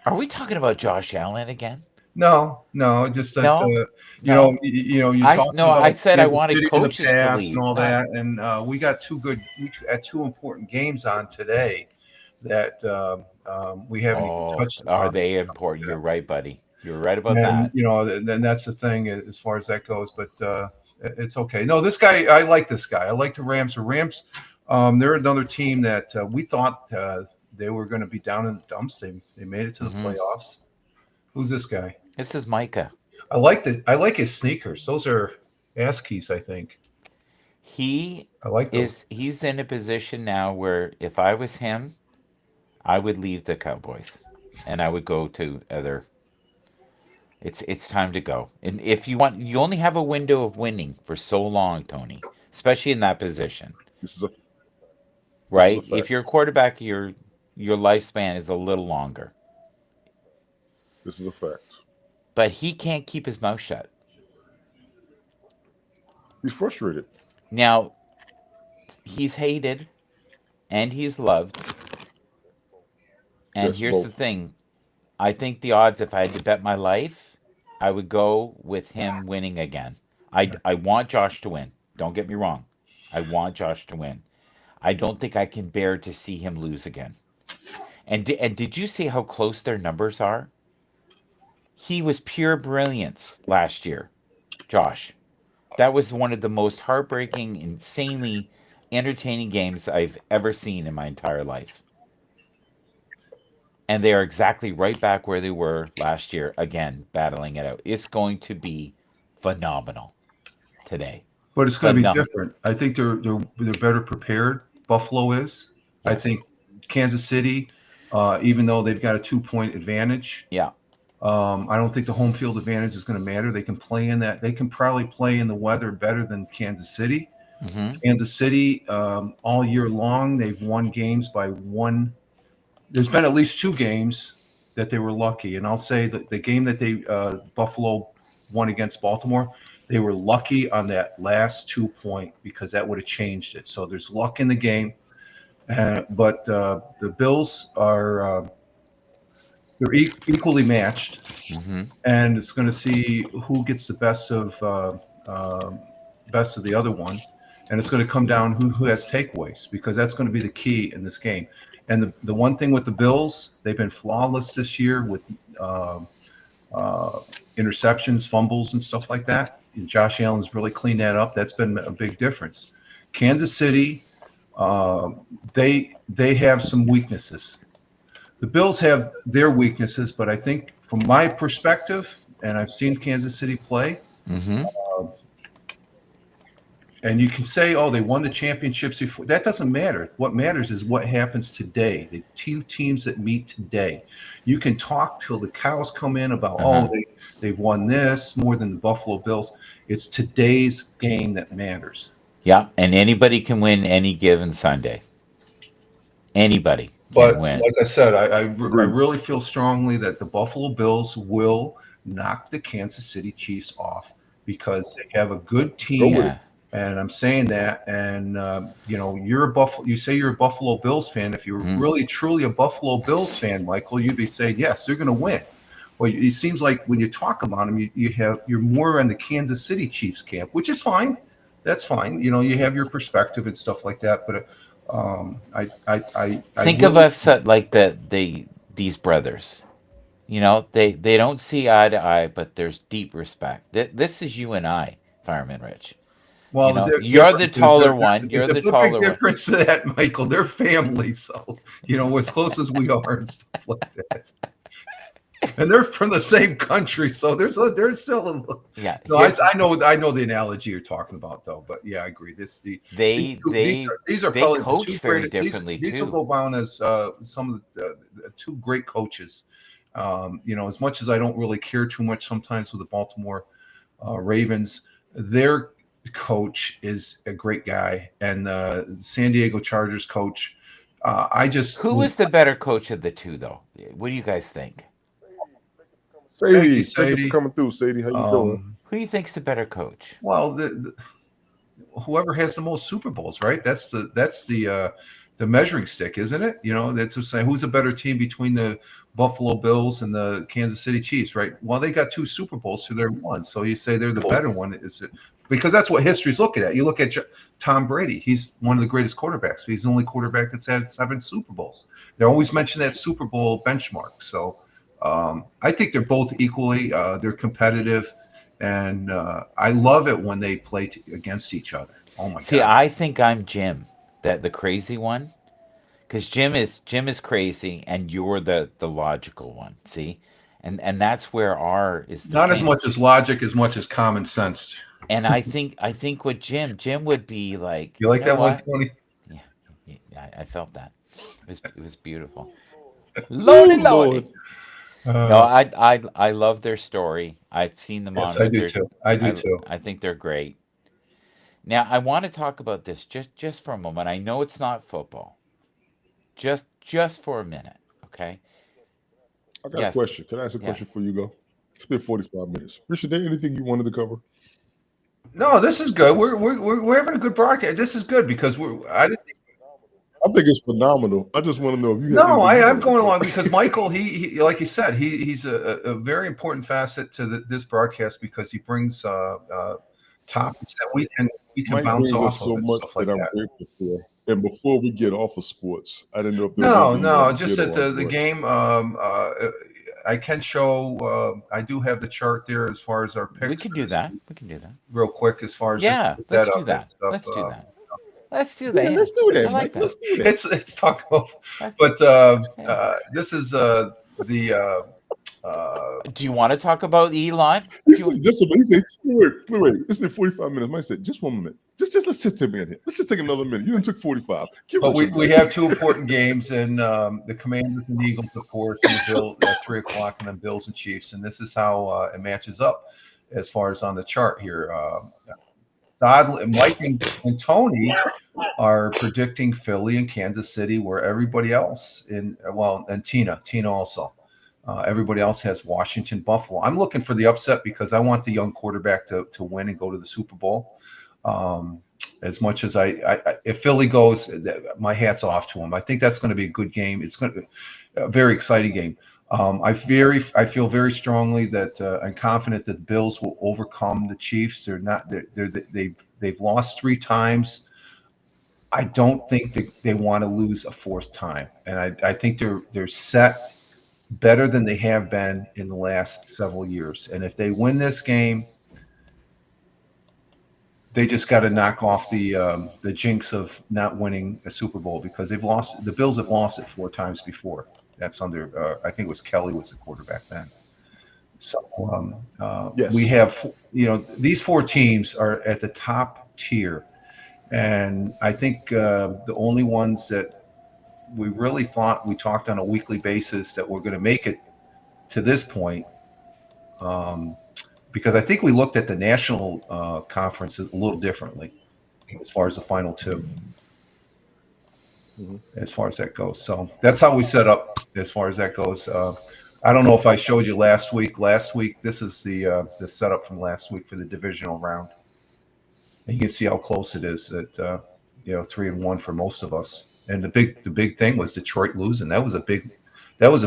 Are we talking about Josh Allen again? no, just that No, no. you're No. talking I about said I Kansas wanted City in the coaches to past and leave. all Not that, and we got we had two important games on today that we haven't even oh, touched are upon. they important? You're right, buddy. You're right about And that. then that's the thing as far as that goes. But it's okay. No, this guy, I like this guy. I like the Rams. The Rams, they're another team that we thought they were going to be down in the dumps. They made it to the Hmm. playoffs. Who's this guy? This is Micah. I like his sneakers. Those are ass keys, I think. He I like those. he's in a position now where if I was him, I would leave the Cowboys and I would go to other. It's time to go. And if you want, you only have a window of winning for so long, Tony, especially in that position, This is a this is a right? If you're a fact. quarterback, your lifespan is a little longer. This is a fact. But he can't keep his mouth shut. He's frustrated. Now, he's hated and he's loved. And Yes, here's the both. thing, I think the odds, if I had to bet my life, I would go with him winning again. I want Josh to win. Don't get me wrong. I want Josh to win. I don't think I can bear to see him lose again. And did you see how close their numbers are? He was pure brilliance last year, Josh. That was one of the most heartbreaking, insanely entertaining games I've ever seen in my entire life. And they are exactly right back where they were last year, again, battling it out. It's going to be phenomenal today. But it's going to be Phenomenal. different. I think they're better prepared. Buffalo is. I Yes. think Kansas City, even though they've got a 2 point advantage, Yeah. I don't think the home field advantage is going to matter. They can play in that. They can probably play in the weather better than Kansas City. Mm-hmm. Kansas City, all year long, they've won games by one. There's been at least two games that they were lucky, and I'll say that the game that they Buffalo won against Baltimore, they were lucky on that last 2 point because that would have changed it. So there's luck in the game, but the Bills are they're equally matched, Mm-hmm. and it's going to see who gets the best of the other one, and it's going to come down who has takeaways because that's going to be the key in this game. And the one thing with the Bills, they've been flawless this year with uh, uh, interceptions, fumbles, and stuff like that. And Josh Allen's really cleaned that up. That's been a big difference. Kansas City, uh, they have some weaknesses. The Bills have their weaknesses, but I think from my perspective, and I've seen Kansas City play, Mm-hmm. and you can say, oh, they won the championships before. That doesn't matter. What matters is what happens today. The two teams that meet today. You can talk till the cows come in about, Uh-huh. oh, they've won this more than the Buffalo Bills. It's today's game that matters. Yeah, and anybody can win any given Sunday. Anybody can But win. like I said, I Agreed. really feel strongly that the Buffalo Bills will knock the Kansas City Chiefs off because they have a good Go with team. it. Yeah. And I'm saying that, and you're a Buffalo. You say you're a Buffalo Bills fan. If you're Mm-hmm. really truly a Buffalo Bills fan, Michael, you'd be saying yes, they're going to win. Well, it seems like when you talk about them, you're more in the Kansas City Chiefs camp, which is fine. That's fine. You have your perspective and stuff like that. But I Think of really us like these brothers. They don't see eye to eye, but there's deep respect. This is you and I, Fireman Rich. well, the You're the difference is taller one. You're the the big taller one. difference to that, Michael. They're family, so as close as we are and stuff like that. And they're from the same country, so there's still a Yeah. no. I know the analogy you're talking about though, but yeah, I agree. These They two, they these are they probably the two coach very great. differently These will too. go down as some of the two great coaches. As much as I don't really care too much sometimes with the Baltimore Ravens, their coach is a great guy, and San Diego Chargers coach. I just Who was is the better coach of the two, though? What do you guys think? thank you, Sadie, thank you for Sadie. coming through. Sadie, how you doing? Who do you think's the better coach? Well, whoever has the most Super Bowls, right? That's the measuring stick, isn't it? That's what's saying who's a better team between the Buffalo Bills and the Kansas City Chiefs, right? Well, they got two Super Bowls to their one, so you say they're the better one. Is it because that's what history's looking at? You look at Tom Brady; he's one of the greatest quarterbacks. He's the only quarterback that's had 7 Super Bowls. They always mention that Super Bowl benchmark. So I think they're both equally. They're competitive. And I love it when they play against each other. Oh my See, God! I think I'm Jim, that the crazy one, because Jim is crazy, and you're the logical one. See, and that's where our is the Not as same. much as logic, as much as common sense. And I think with Jim would be like, You you like know that one, what? Tony? Yeah, yeah, I felt that. It was beautiful. Oh Lordy, Lord. lordy. No, I love their story. I've seen them Yes, on I with do their. too. I do I too. I think they're great. Now I want to talk about this just for a moment. I know it's not football. Just for a minute, okay? I got a Yes, question. Can I ask a yeah. question for you, go? It's been 45 minutes. Richard, there anything you wanted to cover? No, this is good. We're having a good broadcast. This is good because I didn't. I think it's phenomenal. I just want to know if you had No, anything you I'm wanted to going cover. along because Michael, he like you said, he's a very important facet to this broadcast because he brings topics that we can Mike bounce brings off us of so and much stuff that like I'm that. grateful for. And before we get off of sports, I didn't know if there was No, anything you no, wanted to just get that on, the but game. I can show. I do have the chart there as far as our We picks could for do this that. week, We can do that. real quick, as far as just to Yeah, put that let's up do and that. stuff. Let's do that. Let's do yeah, that. Yeah, let's do I that, like Mike. that. Let's do that. It's talk about, Let's. but Yeah. this is the Do you want to talk about Elon? He Do you, said, just a minute. He said, wait. It's been 45 minutes. Mike said, just 1 minute. Just let's just take a minute. Let's just take another minute. You done took 45. Get But with you, we Mike. have two important games, and the Commanders and Eagles, of course, and the Bill at 3 o'clock, and then Bills and Chiefs. And this is how it matches up as far as on the chart here. It's oddly, Mike and Tony are predicting Philly and Kansas City, where everybody else and Tina also. Everybody else has Washington, Buffalo. I'm looking for the upset because I want the young quarterback to win and go to the Super Bowl. As much as if Philly goes, my hat's off to him. I think that's going to be a good game. It's going to be a very exciting game. I feel very strongly that I'm confident that the Bills will overcome the Chiefs. They've lost 3 times. I don't think they want to lose a fourth time, and I think they're set better than they have been in the last several years. And if they win this game, they just got to knock off the jinx of not winning a Super Bowl because they've lost. The Bills have lost it 4 times before. That's under I think it was Kelly was the quarterback then. So we Yes. have these 4 teams are at the top tier, and I think the only ones that we really thought we talked on a weekly basis that we're going to make it to this point. Because I think we looked at the national conference a little differently as far as the final 2, Mm-hmm. as far as that goes. So that's how we set up as far as that goes. I don't know if I showed you last week. Last week, this is the setup from last week for the divisional round, and you can see how close it is. At 3-1 for most of us. And the big thing was Detroit losing. That was a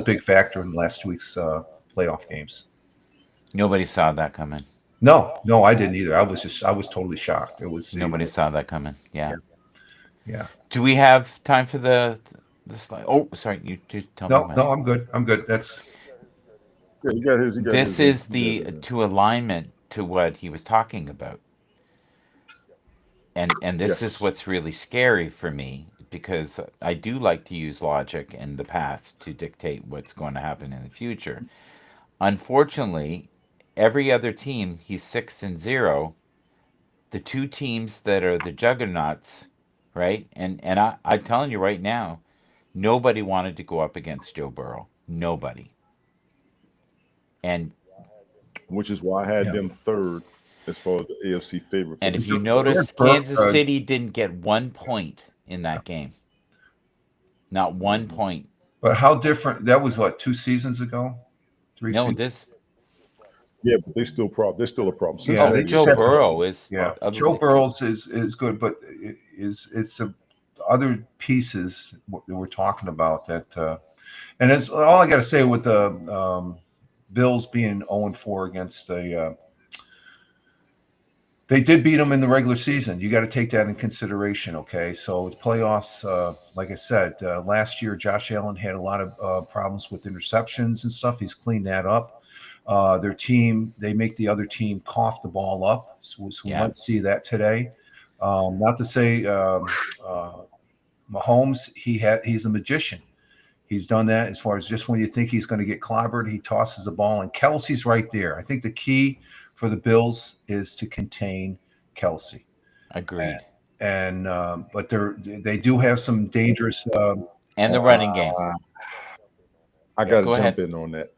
big factor in last week's playoff games. nobody saw that coming. No, I didn't either. I was totally shocked. It was Nobody saw that coming. Yeah. yeah, yeah. Do we have time for the slide? Oh, sorry. You just tell me No, when. no, I'm good. I'm good. That's Yeah, you got his. You got This his. is You got the his. to alignment to what he was talking about. And this is Yes. what's really scary for me because I do like to use logic in the past to dictate what's going to happen in the future. Unfortunately, every other team he's 6-0. The 2 teams that are the juggernauts, right? I'm telling you right now, nobody wanted to go up against Joe Burrow. Nobody. And Which is why I had yeah. them third as far as the AFC favorite for and the if you Super Bowl. notice, George Burke, Kansas City didn't get 1 point in that game. Not one Mhm. point. but how different that was? What 2 seasons ago? Three No, seasons? this Yeah, but they still problem. They're still a problem. Yeah, oh they Cincinnati just Joe still have a to. Burrow problem. is Yeah, other Joe Burrows is good, but it's a other pieces that we're talking about that, and it's all I got to say with the Bills being 0-4 against the. They did beat them in the regular season. You got to take that in consideration. Okay, so with playoffs, like I said, last year Josh Allen had a lot of problems with interceptions and stuff. He's cleaned that up. Their team, they make the other team cough the ball up. So we yeah, might see that today. Not to say Mahomes, he's a magician. He's done that as far as just when you think he's going to get clobbered, he tosses the ball, and Kelsey's right there. I think the key for the Bills is to contain Kelsey, and, agreed. but they do have some dangerous. And the running game. Uh, I Yeah. got to Go jump ahead. in on that.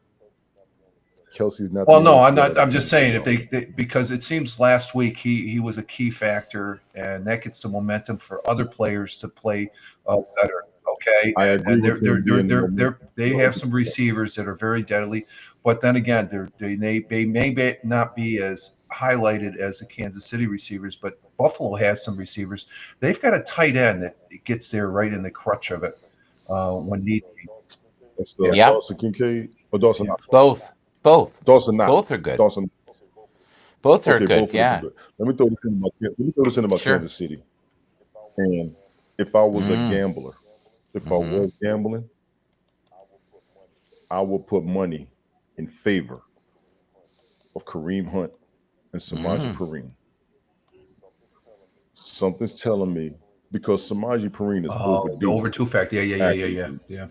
Kelsey's not Well, the no, young I'm killer not. that I'm we just used to saying if know. because it seems last week he was a key factor, and that gets the momentum for other players to play better. Okay, I agree and with him being the moment. they have some receivers that are very deadly, but then again, they may not be as highlighted as the Kansas City receivers, but Buffalo has some receivers. They've got a tight end that gets there right in the crutch of it when need be. That's Yeah, Yep. Dawson Kincaid or Dawson yeah. Knox. Both. Both. Dawson Knox. Both are good. Dawson. Both are Okay, good. both of them are Yeah. good. Let me throw this in about Sure. Kansas City. And if I was a Mm. gambler, if I Mm-hmm. was gambling, I would put money in favor of Kareem Hunt and Samaje Mm. Perine. Something's telling me because Samaje Perine is The overdue over two factor. Yeah, yeah, yeah, yeah, yeah, accurately. yeah.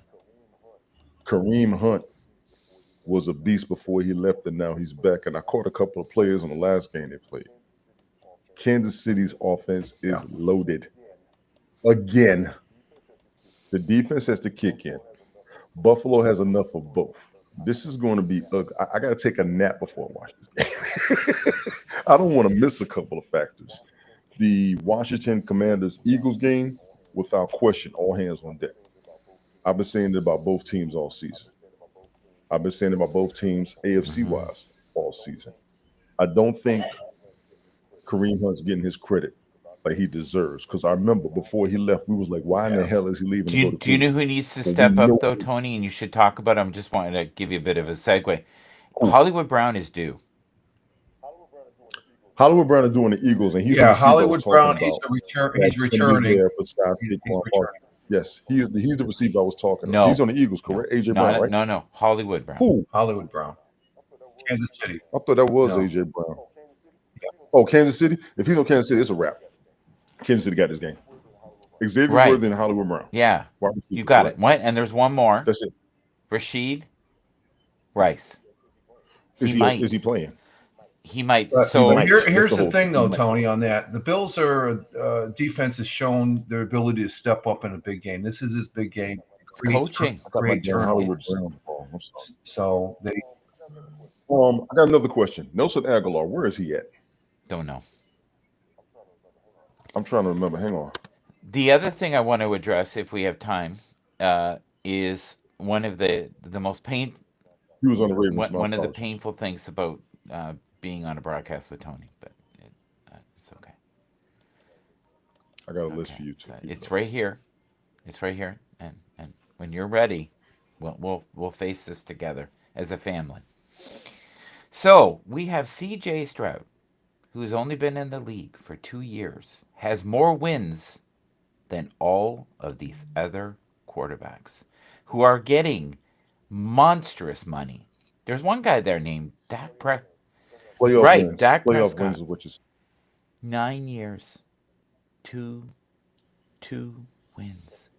Kareem Hunt was a beast before he left, and now he's back. And I caught a couple of players on the last game they played. Kansas City's offense Yeah. is loaded again. The defense has to kick in. Buffalo has enough of both. This is going to be ugly. I got to take a nap before I watch this game. I don't want to miss a couple of factors. The Washington Commanders Eagles game, without question, all hands on deck. I've been saying it about both teams all season. I've been saying it about both teams AFC Hmm. wise all season. I don't think Kareem Hunt's getting his credit like he deserves. Because I remember before he left, we was like, why in the Yeah. hell is he leaving Do to you go to do you know Cleveland? who needs to When we step up know though, Tony? And you should talk about. I'm just wanting to give you a bit of a segue. who Hollywood Brown is due. Hollywood Brown is doing the Eagles, and he's the Yeah. receiver I was Hollywood talking Brown. He's about a return. He's that's going to be returning. there besides He's Saquon Barkley. returning. Yes, he's the receiver I was talking about. He's No, on the Eagles, no, correct? AJ Brown, not right? no. Hollywood Brown. Who? Hollywood Brown. Kansas City. I thought that was No. AJ Brown. Oh, Kansas City. If he's on Kansas City, it's a wrap. Kansas City got this game. Xavier Right. Worthy and Hollywood Brown. Yeah, Wide you receiver, got correct. it. What? And there's one more. That's it. Rashid Rice. Is He he might. is he playing? He might. But He So might. here's That's the the whole thing, thing. though, He might. Tony. On that, the Bills are defense has shown their ability to step up in a big game. This is his big game. coaching. I got my Great damn Hollywood turnovers. Brown. Oh, I'm sorry. So they I got another question. Nelson Aguilar, where is he at? Don't know. I'm trying to remember. Hang on. The other thing I want to address, if we have time, is one of the most He was on the Ravens. My one of the apologies. painful things about being on a broadcast with Tony, but it's okay. I got a list Okay, for you too. so Keep it's going. right here. It's right here, and when you're ready, we'll face this together as a family. So we have C.J. Stroud, who's only been in the league for 2 years, has more wins than all of these other quarterbacks who are getting monstrous money. There's one guy there named Dak Prescott. Playoff Right, wins. Dak Playoff Prescott. wins is what you say. 9 years, two wins.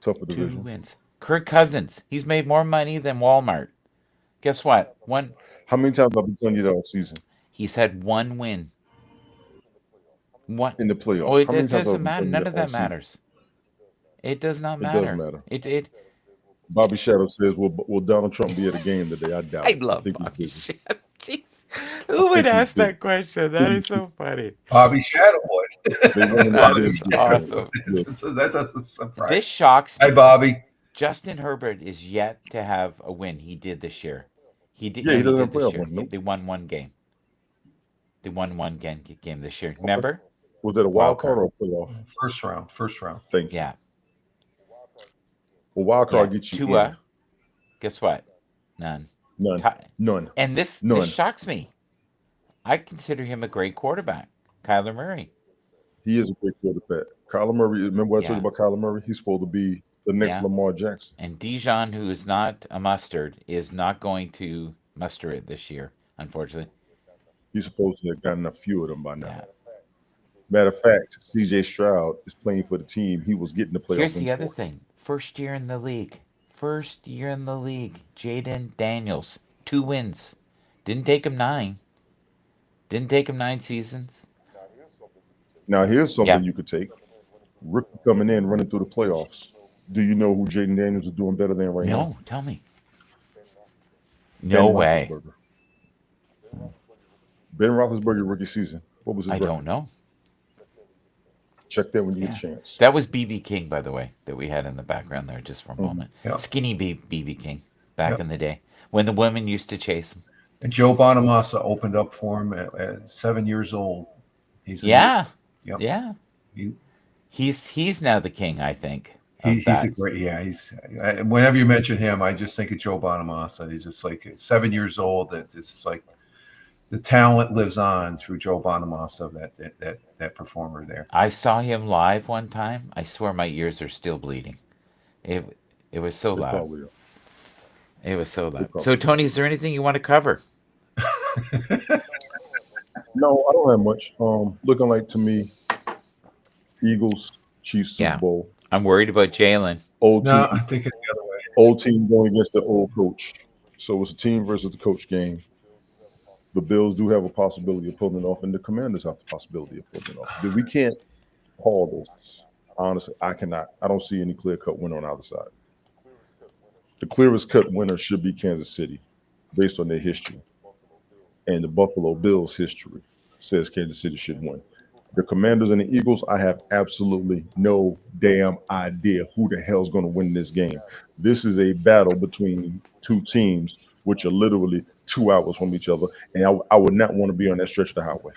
Tougher Two division. wins. Kirk Cousins, he's made more money than Walmart. Guess what? How many times I've been telling you that all season He's had one win. One. in the Oh, playoffs? How many it times I've doesn't been matter. telling you None that of all that season? matters. It does not It does matter. matter. It Bobby Shadow says, "Will Donald Trump be at a game today?" I doubt I it. I love think he's Bobby busy. Shadow. Jeez. I Who would think he's ask busy. that question? That is so funny. Bobby Shadow would. They want him That to is be awesome. Yeah. So that doesn't surprise. This shocks Hi, me. Bobby. Justin Herbert is yet to have a win. He did this year. He did. Yeah, No, he he doesn't did have this playoff year. one. Nope. They won one game. They won one game this year. Okay. Remember? Was that a Wild wild card card. or a playoff? First round. First round. Thank you. Yeah. Well, wild Yeah. card gets you in. Tua. Guess what? None. None. Ti- None. And this None. shocks me. I consider him a great quarterback, Kyler Murray. He is a great quarterback. Kyler Murray. Remember what I told Yeah. you about Kyler Murray? He's supposed to be the next Yeah. Lamar Jackson. And Dijon, who is not a mustard, is not going to muster it this year, unfortunately. He's supposed to have gotten a few of them by now. Yeah. Matter of fact, C.J. Stroud is playing for the team he was getting the playoff Here's the wins other for. thing. First year in the league. Jaden Daniels. 2 wins. Didn't take him 9. Didn't take him 9 seasons. Now, here's something Yeah. you could take. Rookie coming in, running through the playoffs. Do you know who Jaden Daniels is doing better than right now? No, tell me. No Ben way. Roethlisberger. Ben Roethlisberger rookie season. What was his I record? don't know. Check that when you get Yeah. a chance. That was BB King, by the way, that we had in the background there just for a Mhm. moment. Yeah. Skinny BB King back Yep. in the day when the women used to chase him. And Joe Bonamassa opened up for him at 7 years old. He's a, Yeah. Yep. Yeah. He, He's now the king, I think. Of he's that. a great. Yeah, whenever you mention him, I just think of Joe Bonamassa. He's just like 7 years old. That it's like the talent lives on through Joe Bonamassa. That performer there. I saw him live one time. I swear my ears are still bleeding. It was so They loud. probably are. It was so They loud. probably So are. Tony, is there anything you want to cover? No, I don't have much. Looking like to me, Eagles, Chiefs, Super Yeah. Bowl. I'm worried about Jalen. Old No, team, I think it's the other way. old team going against the old coach. So it's a team versus the coach game. The Bills do have a possibility of pulling it off, and the Commanders have the possibility of pulling it off. We can't call this. Honestly, I cannot. I don't see any clear cut winner on either side. The clearest cut winner should be Kansas City, based on their history, and the Buffalo Bills' history says Kansas City should win. The Commanders and the Eagles, I have absolutely no damn idea who the hell's going to win this game. This is a battle between two teams, which are literally 2 hours from each other, and I would not want to be on that stretch of the highway.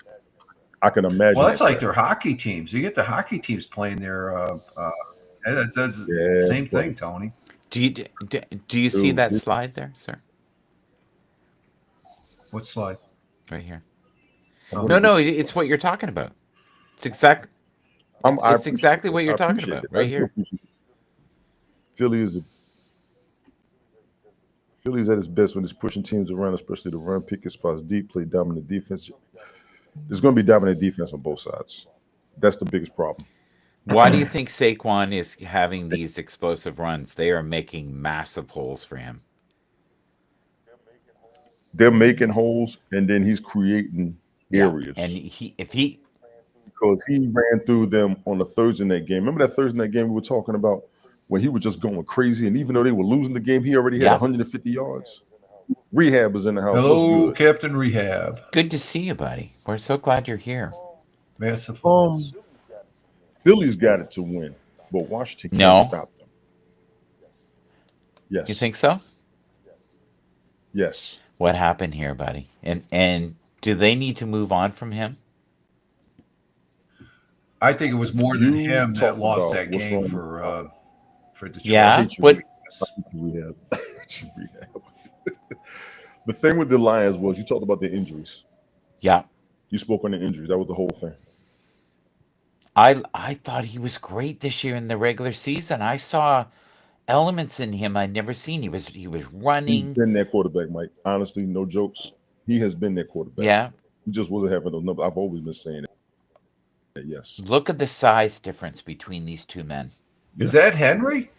I can Well, imagine that's that like traffic. their hockey teams. You get the hockey teams playing their. That does the Yeah, same buddy. thing, Tony. Do you see Dude, that this slide there, sir? What slide? Right here. I'm Oh, gonna No, get no, to. it's what you're talking about. It's exact. I It's appreciate exactly it. what I you're talking appreciate about it. I right do here. appreciate it. Philly is a, Philly's at its best when it's pushing teams around, especially the run, picking spots deep, play dominant defense. There's going to be dominant defense on both sides. That's the biggest problem. Why do you think Saquon is having these explosive runs? They are making massive holes for him. They're making holes, and then he's creating Yeah, and areas if he, because he ran through them on the Thursday night game. Remember that Thursday night game we were talking about when he was just going crazy, and even though they were losing the game, he already had yeah, 150 yards. Rehab was in the house. What's hello, good? Captain Rehab. good to see you, buddy. We're so glad you're here. Massive holes. Um, Philly's got it to win, but Washington can't No, stop them. you Yes, think so? yes. What happened here, buddy? And do they need to move on from him? I think it was more than You him that talked lost about that what's game wrong with for I Detroit. Yeah. hate you, What? Rehab. I hate you, Rehab. I hate you, Rehab. The thing with the Lions was you talked about the injuries. Yeah. You spoke on the injuries. That was the whole thing. I thought he was great this year in the regular season. I saw elements in him I'd never seen. He was He's running. been that quarterback, Mike. Honestly, no jokes. He has been that quarterback. Yeah. He just wasn't having those numbers. I've always been saying that. Yes. Look at the size difference between these two men. Is Yeah. that Henry?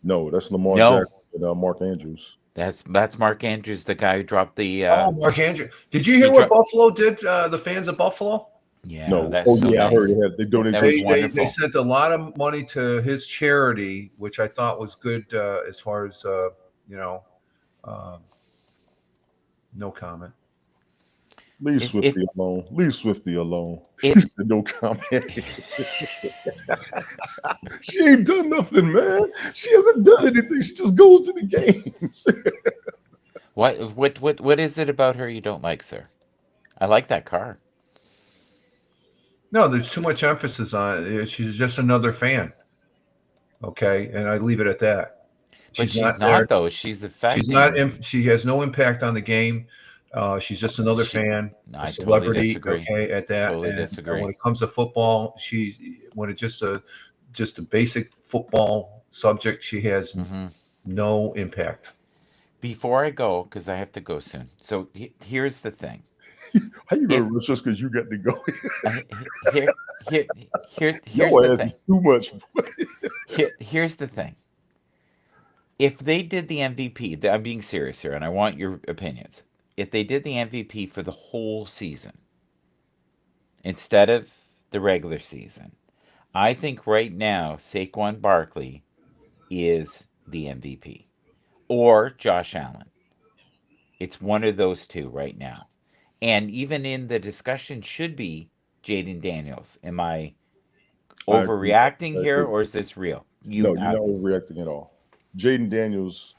No, that's Lamar No, Jackson and Mark Andrews. that's Mark Andrews, the guy who dropped the Oh, Mark Andrew. Did you he hear what dropped. Buffalo did? The fans of Buffalo. Yeah, No. that's Oh so yeah, I heard nice. they donated That to was his They wonderful. sent a lot of money to his charity, which I thought was good as far as you know. Uh, no comment. Leave It it Swifty alone. Leave Swifty alone. He it said no comment. She ain't done nothing, man. She hasn't done anything. She just goes to the games. what is it about her you don't like, sir? I like that car. No, there's too much emphasis on it. She's just another fan. Okay, and I leave it at that. But She's she's not there. not though. She's She's not. affecting. She has no impact on the game. She's just another She fan, a I totally celebrity. disagree. Okay, at that. Totally And when disagree. it comes to football, she's when it's just a basic football subject. She has Hmm. no impact. Before I go, because I have to go soon. So here's the thing. How you gonna If rush us because you got to go? here here here's the Your ass is thing. too much. Here's the thing. If they did the MVP, I'm being serious here, and I want your opinions. If they did the MVP for the whole season instead of the regular season, I think right now Saquon Barkley is the MVP or Josh Allen. It's one of those two right now. And even in the discussion should be Jaden Daniels. Am I I agree. overreacting I here agree. or is this real? No, you're not overreacting at all. Jaden Daniels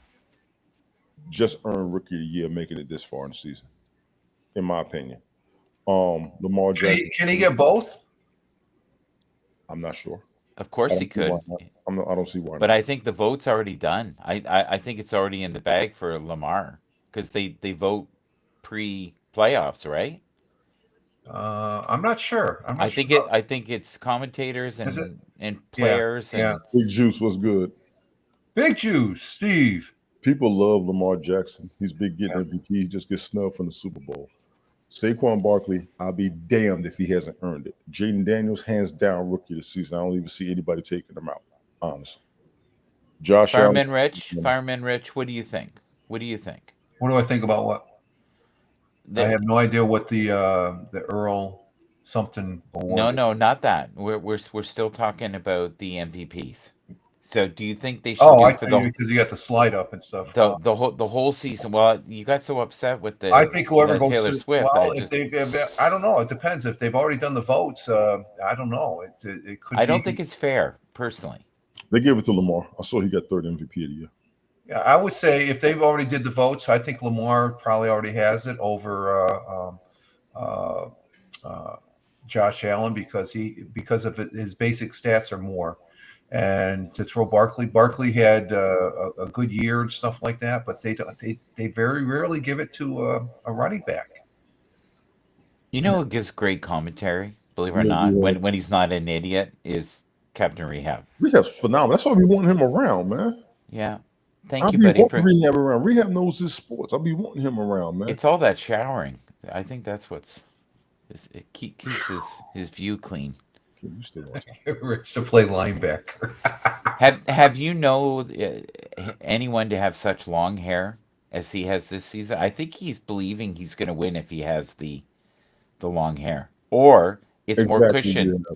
just earned Rookie of the Year, making it this far in the season, in my opinion. Lamar Jackson. Can he get both? I'm not sure. Of I course he don't see why could. not. I don't see why But not. I think the vote's already done. I think it's already in the bag for Lamar because they vote pre playoffs, right? I'm not sure. I'm not sure about. I think it's commentators Is it? and Yeah. players Yeah. and Big Juice was good. Big Juice, Steve. People love Lamar Jackson. He's been getting Yeah. MVP. He just gets snubbed from the Super Bowl. Saquon Barkley, I'll be damned if he hasn't earned it. Jaden Daniels, hands down, rookie of the season. I don't even see anybody taking him out, honestly. Josh Allen, Fireman Rich. Fireman Rich. What do you think? What do you think? What do I think about what? I The, have no idea what the Earl something no, award no, is. not that. We're still talking about the MVPs. So, do you think they should Oh, do I for think because you got the slide up and stuff. the whole season? Well, you got so upset with I think whoever the goes Taylor to Swift. well, if they, I don't know. It depends if they've already done the votes. I don't know. It could I be. don't think it's fair, personally. They gave it to Lamar. I saw he got third MVP of the year. Yeah, I would say if they've already did the votes, I think Lamar probably already has it over uh, uh, Josh Allen because of his basic stats are more. And to throw Barkley had a good year and stuff like that, but they very rarely give it to a running back. You know who gives great commentary, believe it or Yeah, not, yeah. when he's not an idiot, is Captain Rehab. Rehab's phenomenal. That's why we want him around, man. Yeah. I Thank you, be buddy, wanting for Rehab around. Rehab knows his sports. I be wanting him around, man. it's all that showering. I think that's it keeps his view clean. Can you stay on time? Rich to play linebacker. Have you know anyone to have such long hair as he has this season? I think he's believing he's going to win if he has the long hair, or it's more Exactly. cushion. Yeah.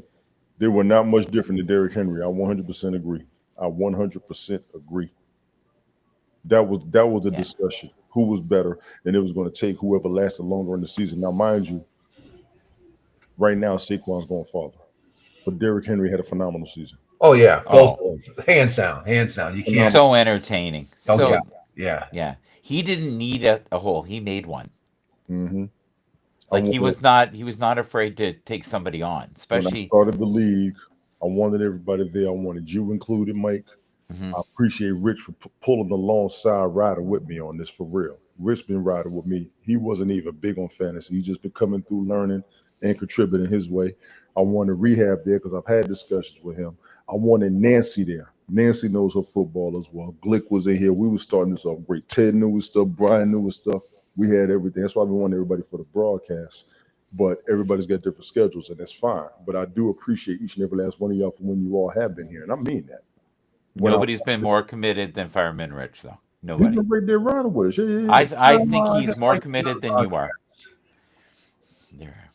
They were not much different than Derrick Henry. I 100% agree. I 100% agree. That was a Yeah, discussion. Who was better, and it was going to take whoever lasted longer in the season. Now, mind you, right now Saquon's going farther, but Derrick Henry had a phenomenal season. Oh yeah, both oh, Oh, hands down, hands down. You can't. phenomenal. so entertaining. Oh yeah, So yeah. yeah, he didn't need a hole. He made one. Hmm. I Like wanted he was not afraid to take somebody on, when I especially. started the league. I wanted everybody there. I wanted you included, Mike. Mhm. I appreciate Rich for pulling alongside riding with me on this for real. Rich been riding with me. He wasn't even big on fantasy. He just been coming through learning and contributing his way. I wanted Rehab there because I've had discussions with him. I wanted Nancy there. Nancy knows her football as well. Glick was in here. We were starting this off great. Ted knew his stuff. Brian knew his stuff. We had everything. That's why we wanted everybody for the broadcast. But everybody's got different schedules, and that's fine. But I do appreciate each and every last one of y'all for when you all have been here, and I mean that. When I Nobody's been more committed than Fireman Rich, though. He's Nobody. been right there riding with us. Yeah, yeah, yeah. I think I he's just more like committed than you are. podcasts. There,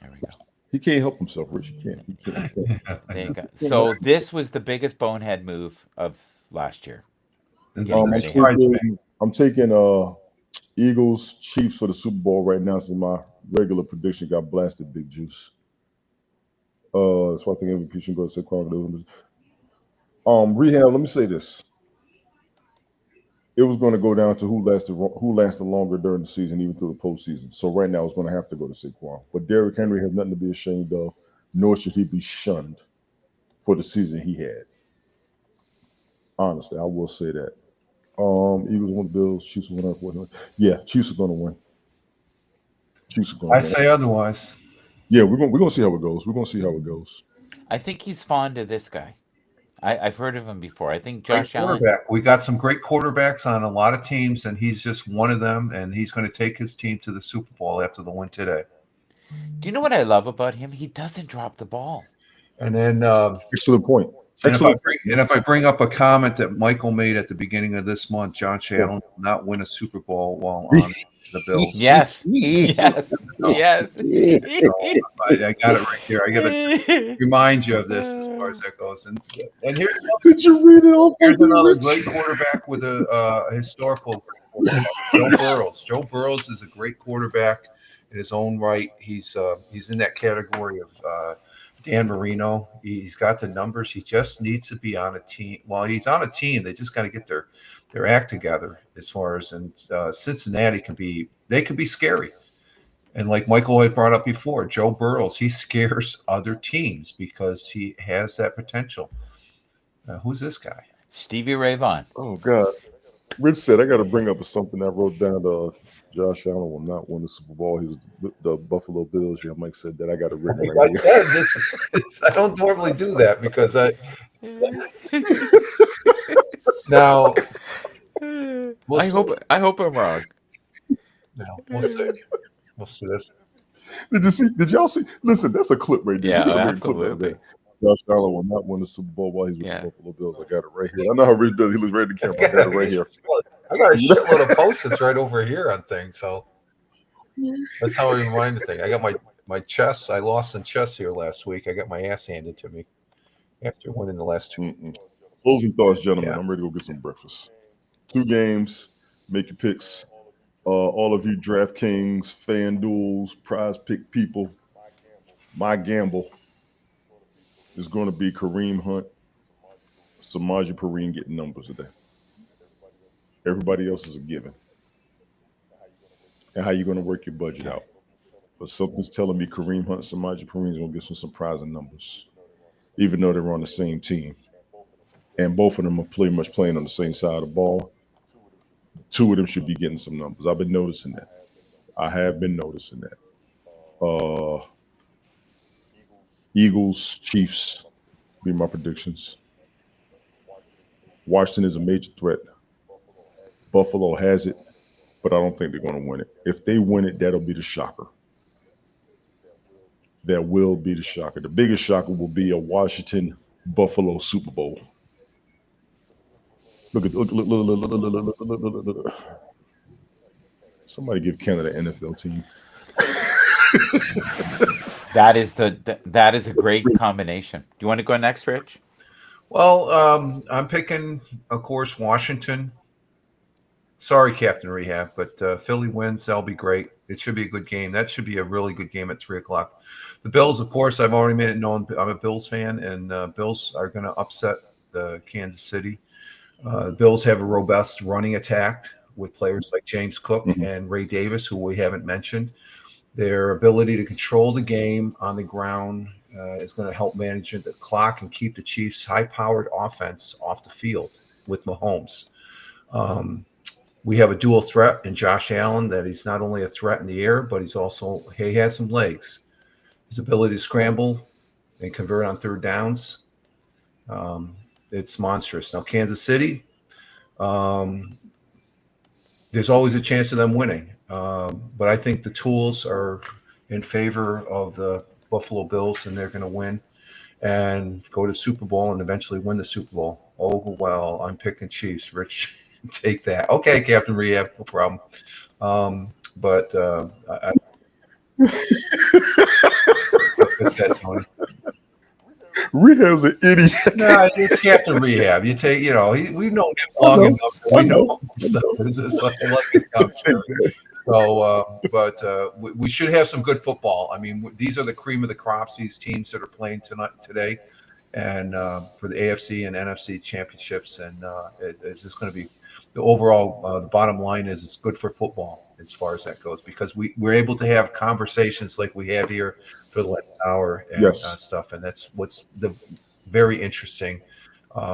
there we go. He can't help himself, Rich. He can't. He can't. He can't. There you go. He can't help So this was the biggest bonehead move of last year. Getting I'm rid of him. Surprised me. taking Eagles Chiefs for the Super Bowl right now. Since my regular prediction got blasted, big juice. That's why I think MVP should go to Saquon. Rehab. Let me say this: it was going to go down to who lasted longer during the season, even through the postseason. So right now, it's going to have to go to Saquon. But Derrick Henry has nothing to be ashamed of, nor should he be shunned for the season he had. Honestly, I will say that. Eagles won the Bills. Chiefs won that 49. Yeah, Chiefs are going to win. Chiefs are going I to win. say otherwise. Yeah, we're gonna see how it goes. We're gonna see how it goes. I think he's fond of this guy. I've heard of him before. I think Great Josh Allen. quarterback. We got some great quarterbacks on a lot of teams, and he's just one of them. And he's going to take his team to the Super Bowl after the win today. Do you know what I love about him? He doesn't drop the ball. And then Excellent point. And Excellent. if I bring up a comment that Michael made at the beginning of this month, Josh Allen will not win a Super Bowl while on the Bills. Yes, yes, yes. I got it right here. I got to remind you of this as far as that goes. And Did you read it off? here's another great quarterback with a historical Joe Burrows. Joe Burrows is a great quarterback in his own right. He's in that category of Dan Marino. He's got the numbers. He just needs to be on a team. While he's on a team, they just got to get their act together. As far as Cincinnati can be scary. And like Michael had brought up before, Joe Burrows, he scares other teams because he has that potential. Who's this guy? Stevie Ray Vaughan. Oh God. Rich said I got to bring up something I wrote down. Josh Allen will not win the Super Bowl. He was the Buffalo Bills. Yeah, Mike said that. I got it written right I here. said this. I don't normally do that because now I hope I'm wrong. we'll see. We'll see this. Did y'all see? Listen, that's a clip right there. Yeah, We got a great clip right absolutely. there. Josh Allen will not win the Super Bowl while he's with Yeah. the Buffalo Bills. I got it right here. I know how Rich does. He looks right at the camera. I got it right here. I got a shitload of post-its right over here on things, so that's how I remind the thing. I got my chess. I lost in chess here last week. I got my ass handed to me after winning the last two. Mm-mm. Closing thoughts, gentlemen. Yeah. I'm ready to go get some breakfast. 2 games. Make your picks. All of you DraftKings, FanDuels, Prize Pick people. My gamble is going to be Kareem Hunt, Samaje Perine getting numbers today. Everybody else is a given. And how you going to work your budget Okay. out? But something's telling me Kareem Hunt, Samaje Perine is going to get some surprising numbers, even though they're on the same team. And both of them are pretty much playing on the same side of the ball. Two of them should be getting some numbers. I've been noticing that. I have been noticing that. Uh, Eagles, Chiefs be my predictions. Washington is a major threat. Buffalo has it, but I don't think they're going to win it. If they win it, that'll be the shocker. That will be the shocker. The biggest shocker will be a Washington Buffalo Super Bowl. Look at look. Somebody give Canada an NFL team. That is a great combination. Do you want to go next, Rich? Well, I'm picking, of course, Washington. Sorry, Captain Rehab, but Philly wins. That'll be great. It should be a good game. That should be a really good game at 3 o'clock. The Bills, of course, I've already made it known. I'm a Bills fan, and Bills are going to upset Kansas City. Bills have a robust running attack with players like James Cook Mhm. and Ray Davis, who we haven't mentioned. Their ability to control the game on the ground is going to help manage the clock and keep the Chiefs' high-powered offense off the field with Mahomes. Um, we have a dual threat in Josh Allen that he's not only a threat in the air, but he has some legs. His ability to scramble and convert on third downs, um, it's monstrous. Now, Kansas City, um, there's always a chance of them winning. But I think the tools are in favor of the Buffalo Bills, and they're going to win and go to Super Bowl and eventually win the Super Bowl. Oh, well, I'm picking Chiefs. Rich, take that. Okay, Captain Rehab, no problem. But what's that, Tony? Rehab's an idiot. No, it's Captain Rehab. You take, we know him I long know. enough. I We know know. I stuff. know. It's like his I'll take commentary. that. So, but we should have some good football. I mean, these are the cream of the crops. These teams that are playing today, and for the AFC and NFC championships, and it's just going to be the overall. The bottom line is it's good for football as far as that goes because we're able to have conversations like we had here for the last hour and Yes. stuff, and that's what's the very interesting.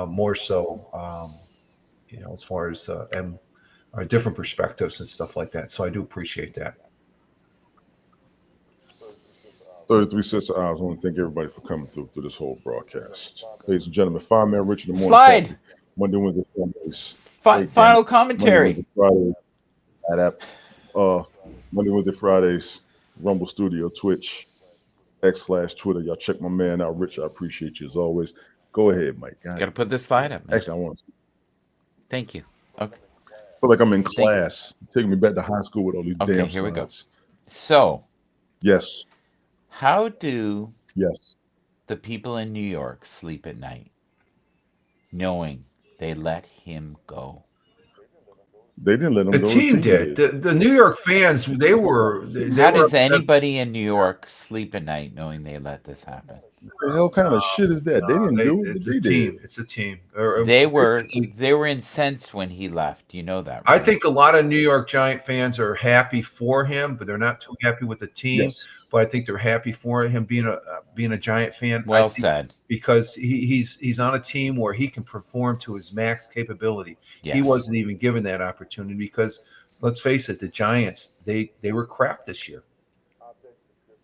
More so, as far as and our different perspectives and stuff like that. So I do appreciate that. 33 cents an hour. I want to thank everybody for coming through this whole broadcast. Ladies and gentlemen, Fireman Richard, the morning Slide. coffee. Monday, Wednesday, Fridays. Wait, damn Final it. Monday, commentary. Wednesday, Fridays. That uh Monday, Wednesday, Fridays. Rumble Studio, Twitch, X/Twitter. Y'all check my man out, Rich. I appreciate you as always. Go ahead, Mike. Got to put this slide up, man. Actually, I want to Thank you. Okay. feel like I'm in Thank you. class. Taking me back to high school with all these Okay, damn here we go. slides. So, Yes. how do Yes. the people in New York sleep at night knowing they let him go? They didn't let him The go. The team team did. did. The New York fans, they were How upset. does anybody in New York sleep at night knowing they let this happen? The hell kind of shit is that? They didn't do it, but It's they a did. team. It's a team. They were Basically, they were incensed when he left. You know that, I right? think a lot of New York Giant fans are happy for him, but they're not too happy with the team. Yes. But I think they're happy for him being a Giant fan. I Well think said. because he's on a team where he can perform to his max capability. He Yes. wasn't even given that opportunity because let's face it, the Giants they were crap this year.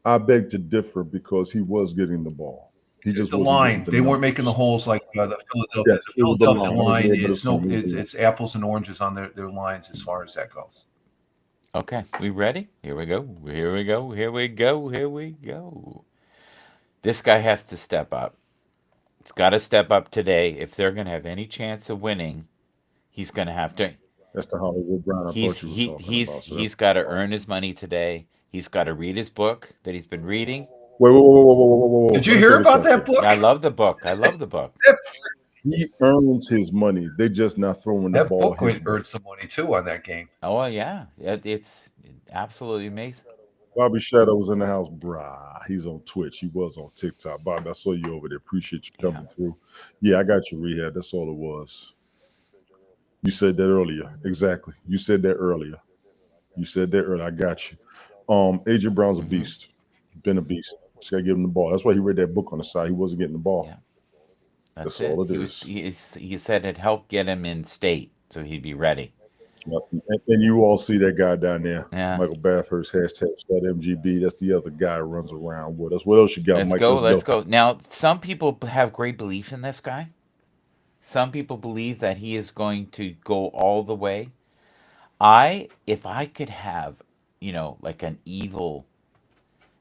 I beg to differ because he was getting the ball. He just The wasn't getting line the they weren't making the numbers. holes like the Philadelphia. Yes, The it was the Philadelphia line. I was line a little bit of is no, some. it's apples and oranges on their lines as far as that goes. Okay, we ready? Here we go. Here we go. Here we go. Here we go. This guy has to step up. It's got to step up today if they're going to have any chance of winning. He's going to have to. That's the Hollywood Brown I thought you was talking about. So that's He's got to earn his money today. He's got to read his book that he's been reading. wait, whoa, whoa, whoa, whoa, whoa, whoa, whoa. Did Let you me hear throw this about out that there. book? I love the book. I love the book. That, He earns his money. They just not throwing the that ball book his would way. earn some money too on that game. Oh yeah, it's absolutely amazing. Bobby Shadow was in the house, brah. He's on Twitch. He was on TikTok. Bobby, I saw you over there. Appreciate you Yeah. coming through. Yeah, I got you, Rehab. That's all it was. You said that earlier. Exactly. You said that earlier. You said that earlier. I got you. AJ Brown's a Hmm. beast. Been a beast. Just gotta give him the ball. That's why he read that book on the side. He wasn't getting the ball. Yeah, that's That's it. all it is. He said it helped get him in state, so he'd be ready. Yep. And you all see that guy down there, Yeah. Michael Bathurst, hashtag stat MGB. That's the other guy who runs around with us. What else you got, Let's Mike? go. Let's Let's go. go. Now, some people have great belief in this guy. Some people believe that he is going to go all the way. If I could have, like an evil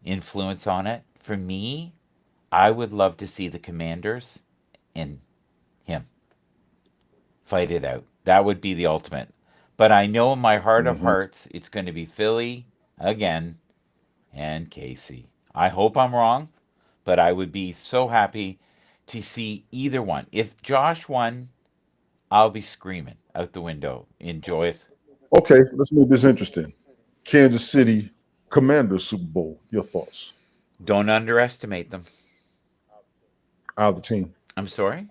influence on it, for me, I would love to see the Commanders and him fight it out. That would be the ultimate. But I know in my heart of Hmm. hearts, it's going to be Philly again and Casey. I hope I'm wrong, but I would be so happy to see either one. If Josh won, I'll be screaming out the window in joyous. Okay, let's make this interesting. Kansas City Commanders Super Bowl. Your thoughts? Don't underestimate them. Either team. I'm sorry?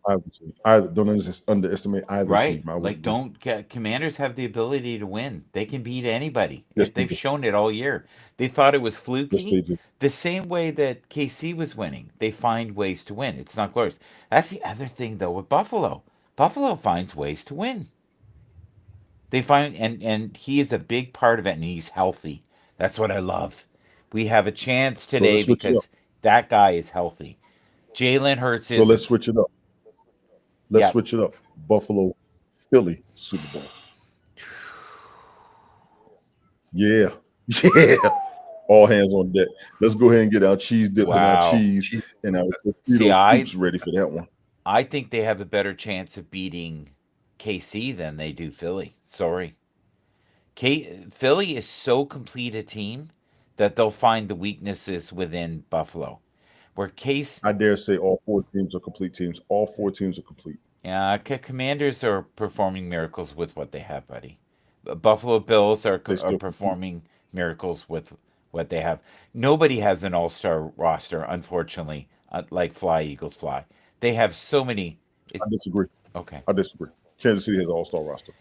Either team. Either don't underestimate either Right. team. I would Like, agree. don't get commanders have the ability to win. They can beat anybody. Yes, If they they've do. shown it all year. They thought it was Yes, fluky. they do. The same way that KC was winning. They find ways to win. It's not glorious. That's the other thing though with Buffalo. Buffalo finds ways to win. They find and he is a big part of it and he's healthy. That's what I love. We have a chance So today let's switch it up. because that guy is healthy. Jalen Hurts So let's isn't. switch it up. Let's Yep. switch it up. Buffalo, Philly Super Bowl. Yeah. Yeah. All hands on deck. Let's go ahead and get our cheese dip and our Wow. cheese Jeez. and our See, torpedo scoops ready for that one. I think they have a better chance of beating KC than they do Philly. Sorry. Philly is so complete a team that they'll find the weaknesses within Buffalo. Where Case, I dare say all four teams are complete teams. All four teams are complete. Commanders are performing miracles with what they have, buddy. Buffalo Bills They are still complete. performing miracles with what they have. Nobody has an all-star roster, unfortunately, like Fly Eagles Fly. They have so many. I It's disagree. okay. I disagree. Kansas City has an all-star roster.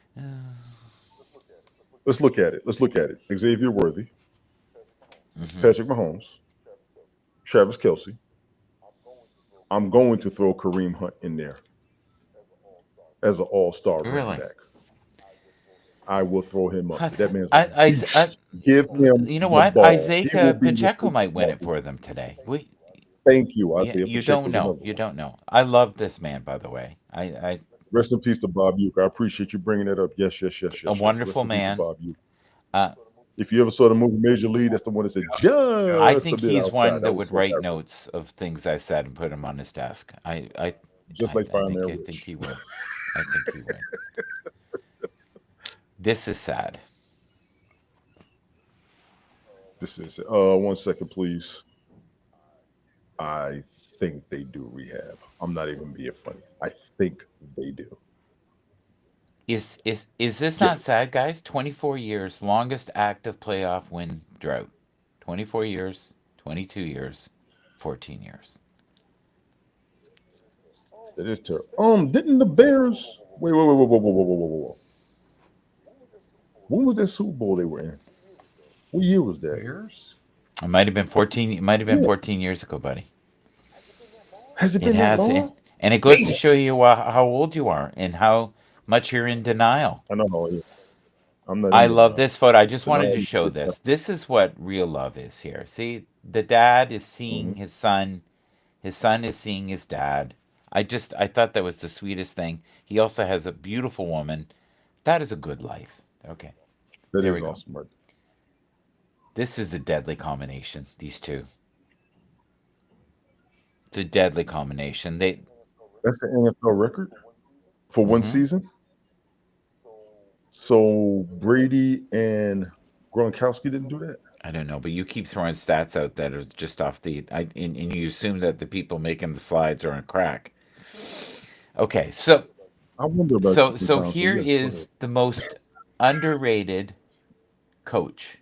Let's look at it. Let's look at it. Xavier Worthy, Hmm. Patrick Mahomes, Travis Kelsey. I'm going to throw Kareem Hunt in there as an all-star running Really? back. I will throw him up. I, That man's a I, beast. Give him you know the what? ball. He will Isaac be your Pacheco might win superstar. it for them today. Thank you, Yeah, Isaiah you don't Pacheco's know. another You one. don't know. I love this man, by the way. Rest in peace to Bob Uecker. I appreciate you bringing that up. Yes, yes, yes, A yes, yes. Rest wonderful in peace to man. Bob Uecker. Uh, If you ever saw the movie Major League, that's the one that said Yeah. I just a think bit he's outside. one That that was would Fort write Avenue, notes of things I said and put them on his desk. just like Fireman I think Rich. he would. I think he would. This is sad. This is 1 second, please. I think they do rehab. I'm not even being funny. I think they do. Is this Yeah, not sad, guys? 24 years, longest active playoff win drought. 24 years, 22 years, 14 years. that is terrible. Didn't the Bears? Wait. When was that Super Bowl they were in? What year was that? Bears? It might have been 14. It might have been Yeah. 14 years ago, buddy. Has it It been that has, long? and it goes to Damn. show you how old you are and how much you're in denial. I know how it is. I'm not I in love denial. this photo. I just wanted Denial to is a show big this. factor. This is what real love is here. See, the dad is Hmm. seeing his son. His son is seeing his dad. I thought that was the sweetest thing. He also has a beautiful woman. That is a good life. Okay, That there is we go. awesome, right? This is a deadly combination. These two. It's a deadly combination. They. That's an NFL record for one Hmm. season. So Brady and Gronkowski didn't do that. I don't know, but you keep throwing stats out that are just off the. And you assume that the people making the slides are on crack. Okay, I wonder about so Tristan Thompson. here Yes, go ahead. is the most underrated coach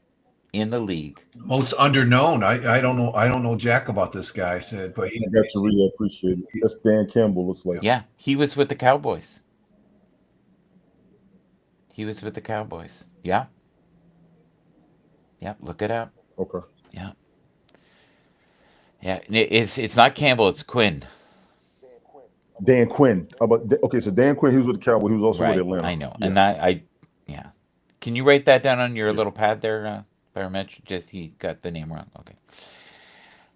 in the league. Most underknown. I don't know jack about this guy. Said, but I got to really appreciate it. That's Dan Campbell. Looks like. Yeah, he was with the Cowboys. He was with the Cowboys. Yeah, yeah. Look it up. Okay. Yeah, yeah. It's not Campbell. It's Quinn. Dan Quinn. How about okay? So Dan Quinn. He was with the Cowboys. He was also with Right. Atlanta. I know. Yeah. And yeah. Can you write that down on your Yeah. little pad there, Parametric? Just he got the name wrong. Okay.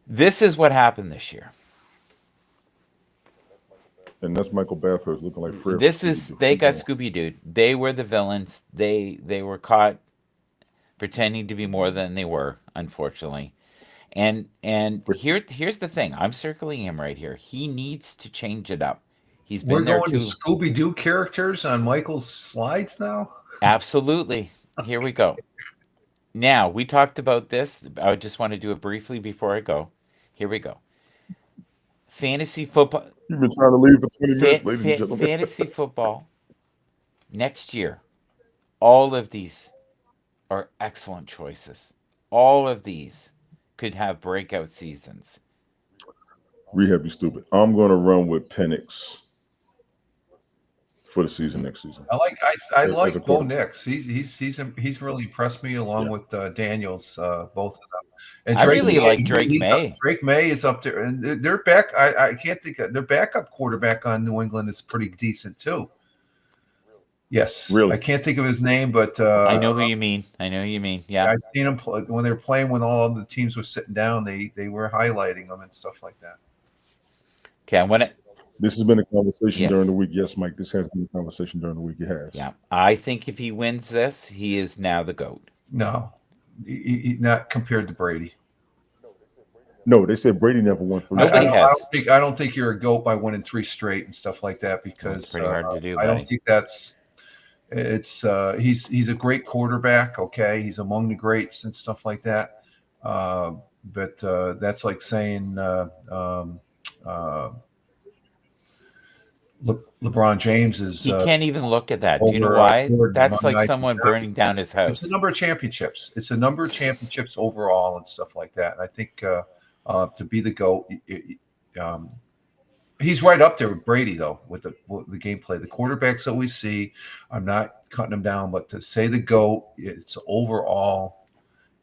This is what happened this year. And that's Michael Bathurst looking like Fred from This Scooby is Doo. they Keep got going. Scooby Doo. They were the villains. They were caught pretending to be more than they were, unfortunately. And But here's the thing. I'm circling him right here. He needs to change it up. He's we're been there going to too. Scooby Doo characters on Michael's slides now. Absolutely. Here we go. Now, we talked about this. I just want to do it briefly before I go. Here we go. Fantasy football, you've been trying to leave for 20 minutes, ladies and gentlemen. fantasy football next year. All of these are excellent choices. All of these could have breakout seasons. Rehab, you stupid. I'm going to run with Penix for the season next season I as a like Bo quarterback. Nix. He's really impressed me along Yeah. with Daniels, both of them. And I Drake really Absolutely. May, like Drake he's up, May. Drake May is up there, and their back. I can't think of their backup quarterback on New England is pretty decent too. Yes, I Really? can't think of his name, but I know who you mean. I know who you mean. Yeah. I seen him when they were playing when all the teams were sitting down. They were highlighting them and stuff like that. Okay, I want to. This has been a conversation during Yes. the week. Yes, Mike, this has been a conversation during the week. It has. Yeah. I think if he wins this, he is now the GOAT. No, not compared to Brady. No, they said Brady never won three I, I Nobody don't. straight. I has. don't think. I don't think you're a goat by winning 3 straight and stuff like that Well, it's because pretty hard to do, I don't buddy. think that's. It's he's a great quarterback. Okay, he's among the greats and stuff like that. But that's like saying uh, LeBron James is He can't even look at that. Do you know over why? Jordan That's among like guys. someone burning down his It's a house. number of championships. It's a number of championships overall and stuff like that. And I think to be the GOAT, um, he's right up there with Brady, though, with the gameplay. The quarterbacks that we see, I'm not cutting them down, but to say the GOAT, it's overall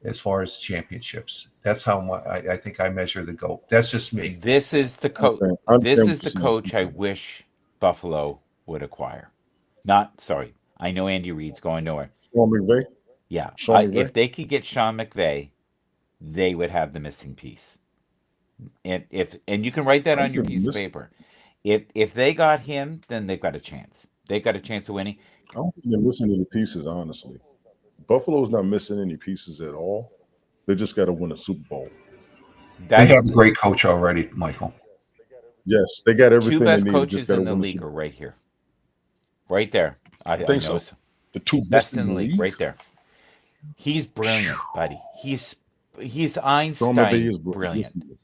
as far as championships. That's how I think I measure the GOAT. That's just me. This is the I coach. understand. I This understand is what the you're saying. coach I wish Buffalo would acquire. Not sorry. I know Andy Reid's going nowhere. Sean McVay. Yeah, Sean McVay. if they could get Sean McVay, they would have the missing piece. And you can write that I on don't your think piece of miss. paper. If they got him, then they've got a chance. They've got a chance of winning. I don't think they're missing any pieces, honestly. Buffalo's not missing any pieces at all. They just got to win a Super Bowl. They That have a great coach already, Michael. Yes, they got two everything they best need. They just coaches got to in the win a league Super are Bowl. right here, right there. I I think know so. The two best best in in the the league, league. right there. He's brilliant, buddy. He's Sean McVay Einstein is brilliant. Yes, brilliant.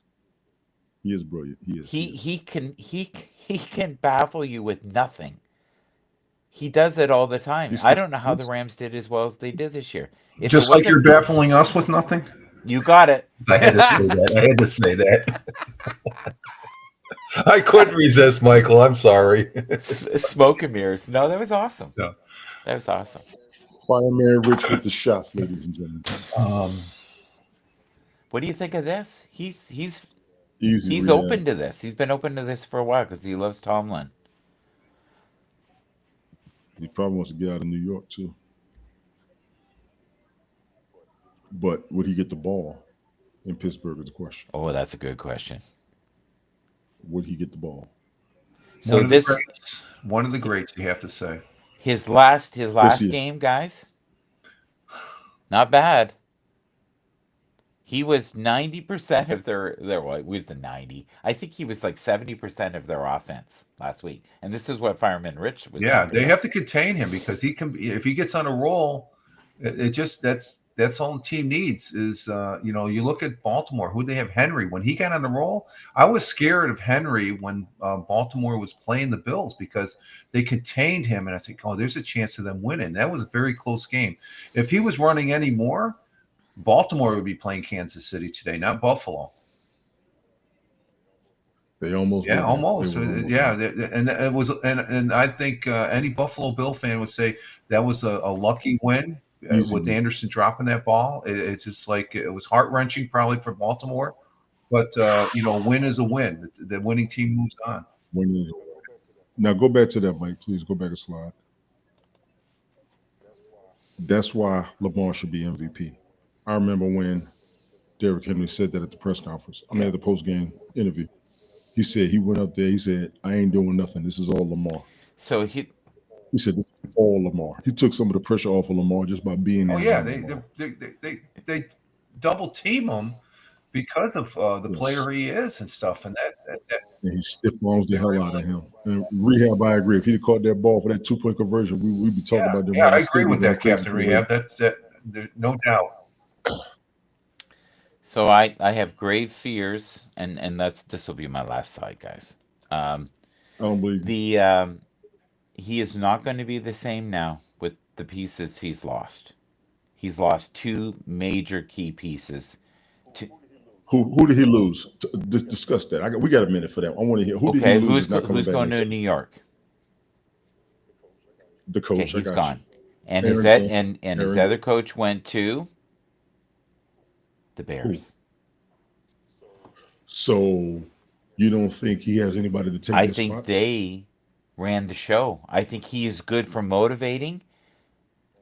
he is brilliant. He is. He is. He can baffle you with nothing. He does it all the time. He's I still. don't know how the Rams did as well as they did this year. If it Just like wasn't, you're baffling us with nothing. you got it. I had to say that. I had to say that. I couldn't resist, Michael. I'm sorry. Smoke and mirrors. No, that was awesome. Yeah. That was awesome. Fireman Rich with the shots, ladies and gentlemen. What do you think of this? Easy He's rehab. open to this. He's been open to this for a while because he loves Tomlin. He probably wants to get out of New York too. But would he get the ball in Pittsburgh is the question. Oh, that's a good question. Would he get the ball? So One of the this greats. One of the greats, you have to say. his last Yes, he is. game, guys. Not bad. He was 90% of their well, it was the 90. I think he was like 70% of their offense last week. And this is what Fireman Rich was Yeah, talking they about. have to contain him because he can. If he gets on a roll, it just that's all the team needs is you look at Baltimore, who they have Henry. When he got on the roll, I was scared of Henry when Baltimore was playing the Bills because they contained him, and I said, oh, there's a chance of them winning. That was a very close game. If he was running any more, Baltimore would be playing Kansas City today, not Buffalo. They almost Yeah, would have. They almost. would almost Yeah, have. and it was, and I think any Buffalo Bill fan would say that was a lucky win Easy with win. Anderson dropping that ball. It's just like it was heart wrenching, probably for Baltimore, but a win is a win. The winning team moves on. When now go back to that, Mike. Please go back a slide. That's why Lamar should be MVP. I remember when Derrick Henry said that at the press conference. I mean, Yeah. at the post game interview. He said he went up there. He said, "I ain't doing nothing. This is all Lamar." So he He said, "This is all Lamar." He took some of the pressure off of Lamar just by being Oh there yeah, around they Lamar. they double team him because of the Yes. player he is and stuff, and that And he stiff arms the hell out of him. And rehab, I agree. If he'd caught that ball for that 2 point conversion, we'd be talking yeah, about them yeah, I having agree stadium with going that, crazy Captain because they Rehab. That's that, there's no doubt. so I have grave fears, and that's this will be my last slide, guys. Um, I don't believe you. the he is not going to be the same now with the pieces he's lost. He's lost two major key pieces. To, Who did he lose? Discuss that. We got a minute for that. I want to hear who did he okay, lose? Is not coming who's back going next to New season. York? The Okay, coach. I he's got you. gone, and his Aaron Glenn. and his Aaron Glenn. other coach went to the Who? Bears. So you don't think he has anybody to take I their think spots? they ran the show. I think he is good for motivating.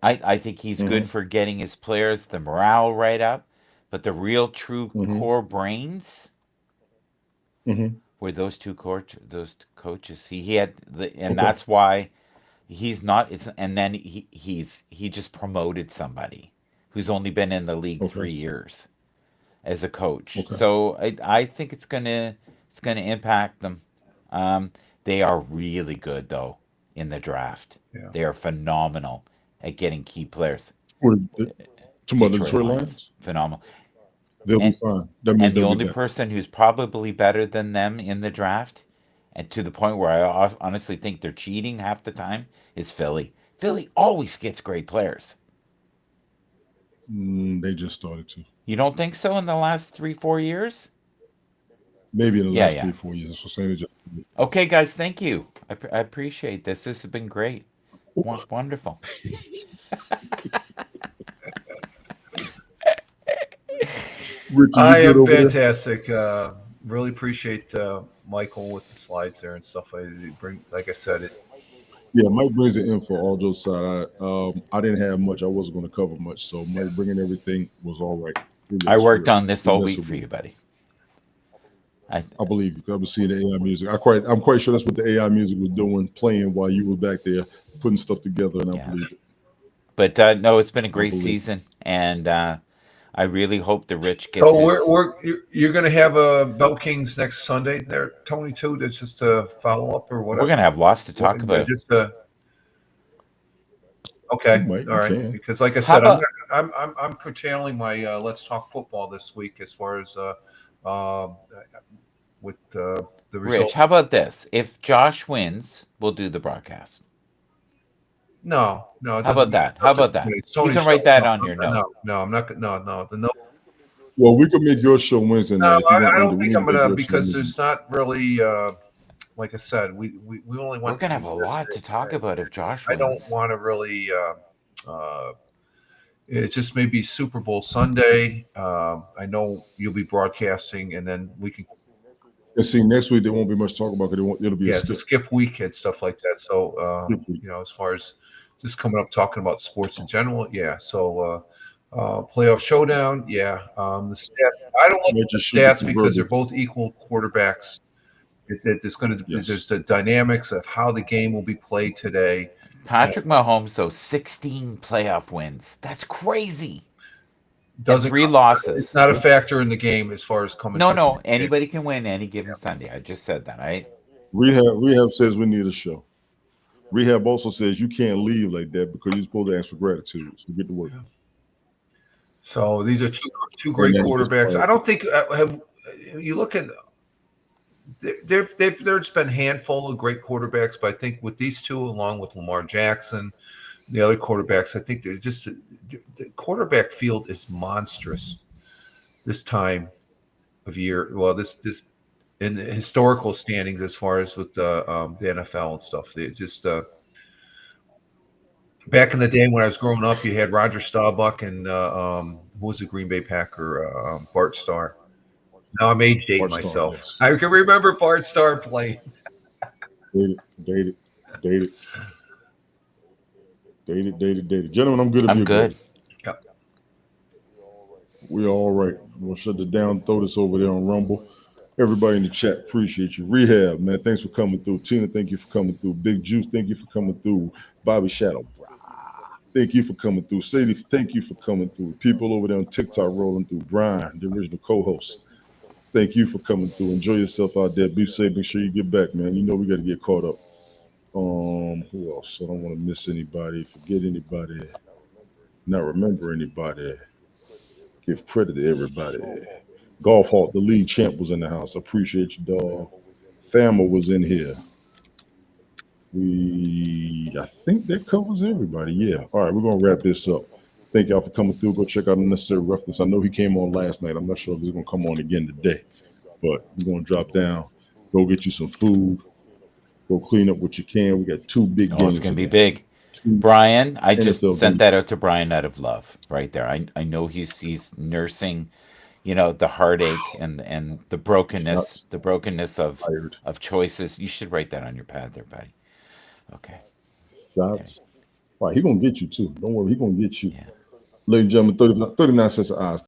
I think he's good Mm-hmm. for getting his players the morale right up. But the real true Mm-hmm. core brains Mm-hmm. were those coaches. He had and Okay. that's why he's not. It's and then he just promoted somebody who's only been in the league Okay. 3 years as a coach. Okay. So I think it's gonna impact them. Um, they are really good though in the draft. Yeah. They are phenomenal at getting key players. What is tomorrow the Detroit Detroit Lions, Lions? phenomenal. They'll be And fine. That means the they'll be only back. person who's probably better than them in the draft, and to the point where I honestly think they're cheating half the time, is Philly. Philly always gets great players. They just started to. You don't think so in the last 3 4 years? Maybe in the Yeah, last yeah. 3 4 years. So saying it just. Okay, guys, thank you. I appreciate this. This has been great. Wonderful. Richie, you I good am over there? fantastic. Really appreciate Michael with the slides there and stuff. I bring, like I said, it's Yeah, Mike brings the info. All jokes aside, I didn't have much. I wasn't going to cover much, so yeah. Mike bringing everything was all right. Really, I I worked swear, on this he all messed week with for me. you, buddy. I I believe you. 'Cause I was seeing the AI music. I'm quite sure that's what the AI music was doing, playing while you were back there putting stuff together, and I yeah. believe it. But no, it's been a I great believe it. season, and I really hope the Rich gets So his. you're going to have a Bell Kings next Sunday there, Tony, too. That's just a follow up or We're whatever. gonna have lots to What, talk about. just You okay, might, all you right. can. Because like I How said, about I'm curtailing my Let's Talk Football this week as far as uh, with the Rich? results. How about this? If Josh wins, we'll do the broadcast. No, no, it How doesn't about matter. that? No, How it's about that? It's You Tony's can show. write that No, on your no, note. no. I'm not. No, no. The no. Well, we can make your show Wednesday night if you're I going to don't under. We think I'm can make gonna your show because Wednesday. there's not really. Like I said, we only We're went gonna through have a lot yesterday. to talk about if Josh I don't wins. want to really. Uh, it just may be Super Bowl Sunday. I know you'll be broadcasting, and then we can. And see, next week there won't be much to talk about because it'll be a Yeah, it's a skip. skip weekend, stuff like that. So, Skip week. as far as just coming up talking about sports in general, yeah. So, playoff showdown, yeah. The stats. I don't look Might at the just shoot the stats because they're proverbial. both equal quarterbacks. There's going to Yes. there's the dynamics of how the game will be played today. And Patrick Mahomes, though, 16 playoff wins. That's crazy. and Doesn't three it's losses. not a factor in the game as far as coming No, to no, the game. anybody can win any given Sunday. I just said that. I Rehab says we need a show. Rehab also says you can't leave like that because you're supposed to ask for gratitude. So get to work. Yeah. So these are two And great then it's quarterbacks. quiet. I don't think have you look at there's been a handful of great quarterbacks, but I think with these two, along with Lamar Jackson, the other quarterbacks, I think there's just the quarterback field is monstrous this time of year. Well, this in the historical standings as far as with the NFL and stuff. They just back in the day when I was growing up, you had Roger Staubach and who was the Green Bay Packer, Bart Starr. Now I'm age dating Bart Starr, myself. yes. I can remember Bart Starr playing. Dated, dated, dated, dated. Gentlemen, I'm good if I'm you're good. good. Yeah. We're all right. We'll shut this down, throw this over there on Rumble. Everybody in the chat, appreciate you. Rehab, man, thanks for coming through. Tina, thank you for coming through. Big Juice, thank you for coming through. Bobby Shadow, thank you for coming through. Sadie, thank you for coming through. People over there on TikTok rolling through. Brian, the original co-host, thank you for coming through. Enjoy yourself out there. Be safe. Make sure you get back, man. You know we got to get caught up. Who else? I don't want to miss anybody, forget anybody, not remember anybody. Give credit to everybody. Golf Hawk, the league champ, was in the house. Appreciate you, dog. Thamma was in here. I think that covers everybody. Yeah. All right, we're gonna wrap this up. Thank y'all for coming through. Go check out Unnecessary Roughness. I know he came on last night. I'm not sure if he's gonna come on again today, but we're gonna drop down. Go get you some food. Go clean up what you can. We got two big Oh, it's games going to be today. big. Two Brian, I just NFL sent games. that out to Brian out of love right there. I know he's nursing, the heartache and Shots the brokenness fired. of choices. You should write that on your pad there, buddy. Okay. There. Shots fired. He gonna get you too. Don't worry. He gonna get you. Yeah. Ladies and gentlemen, 39 cents of eyes.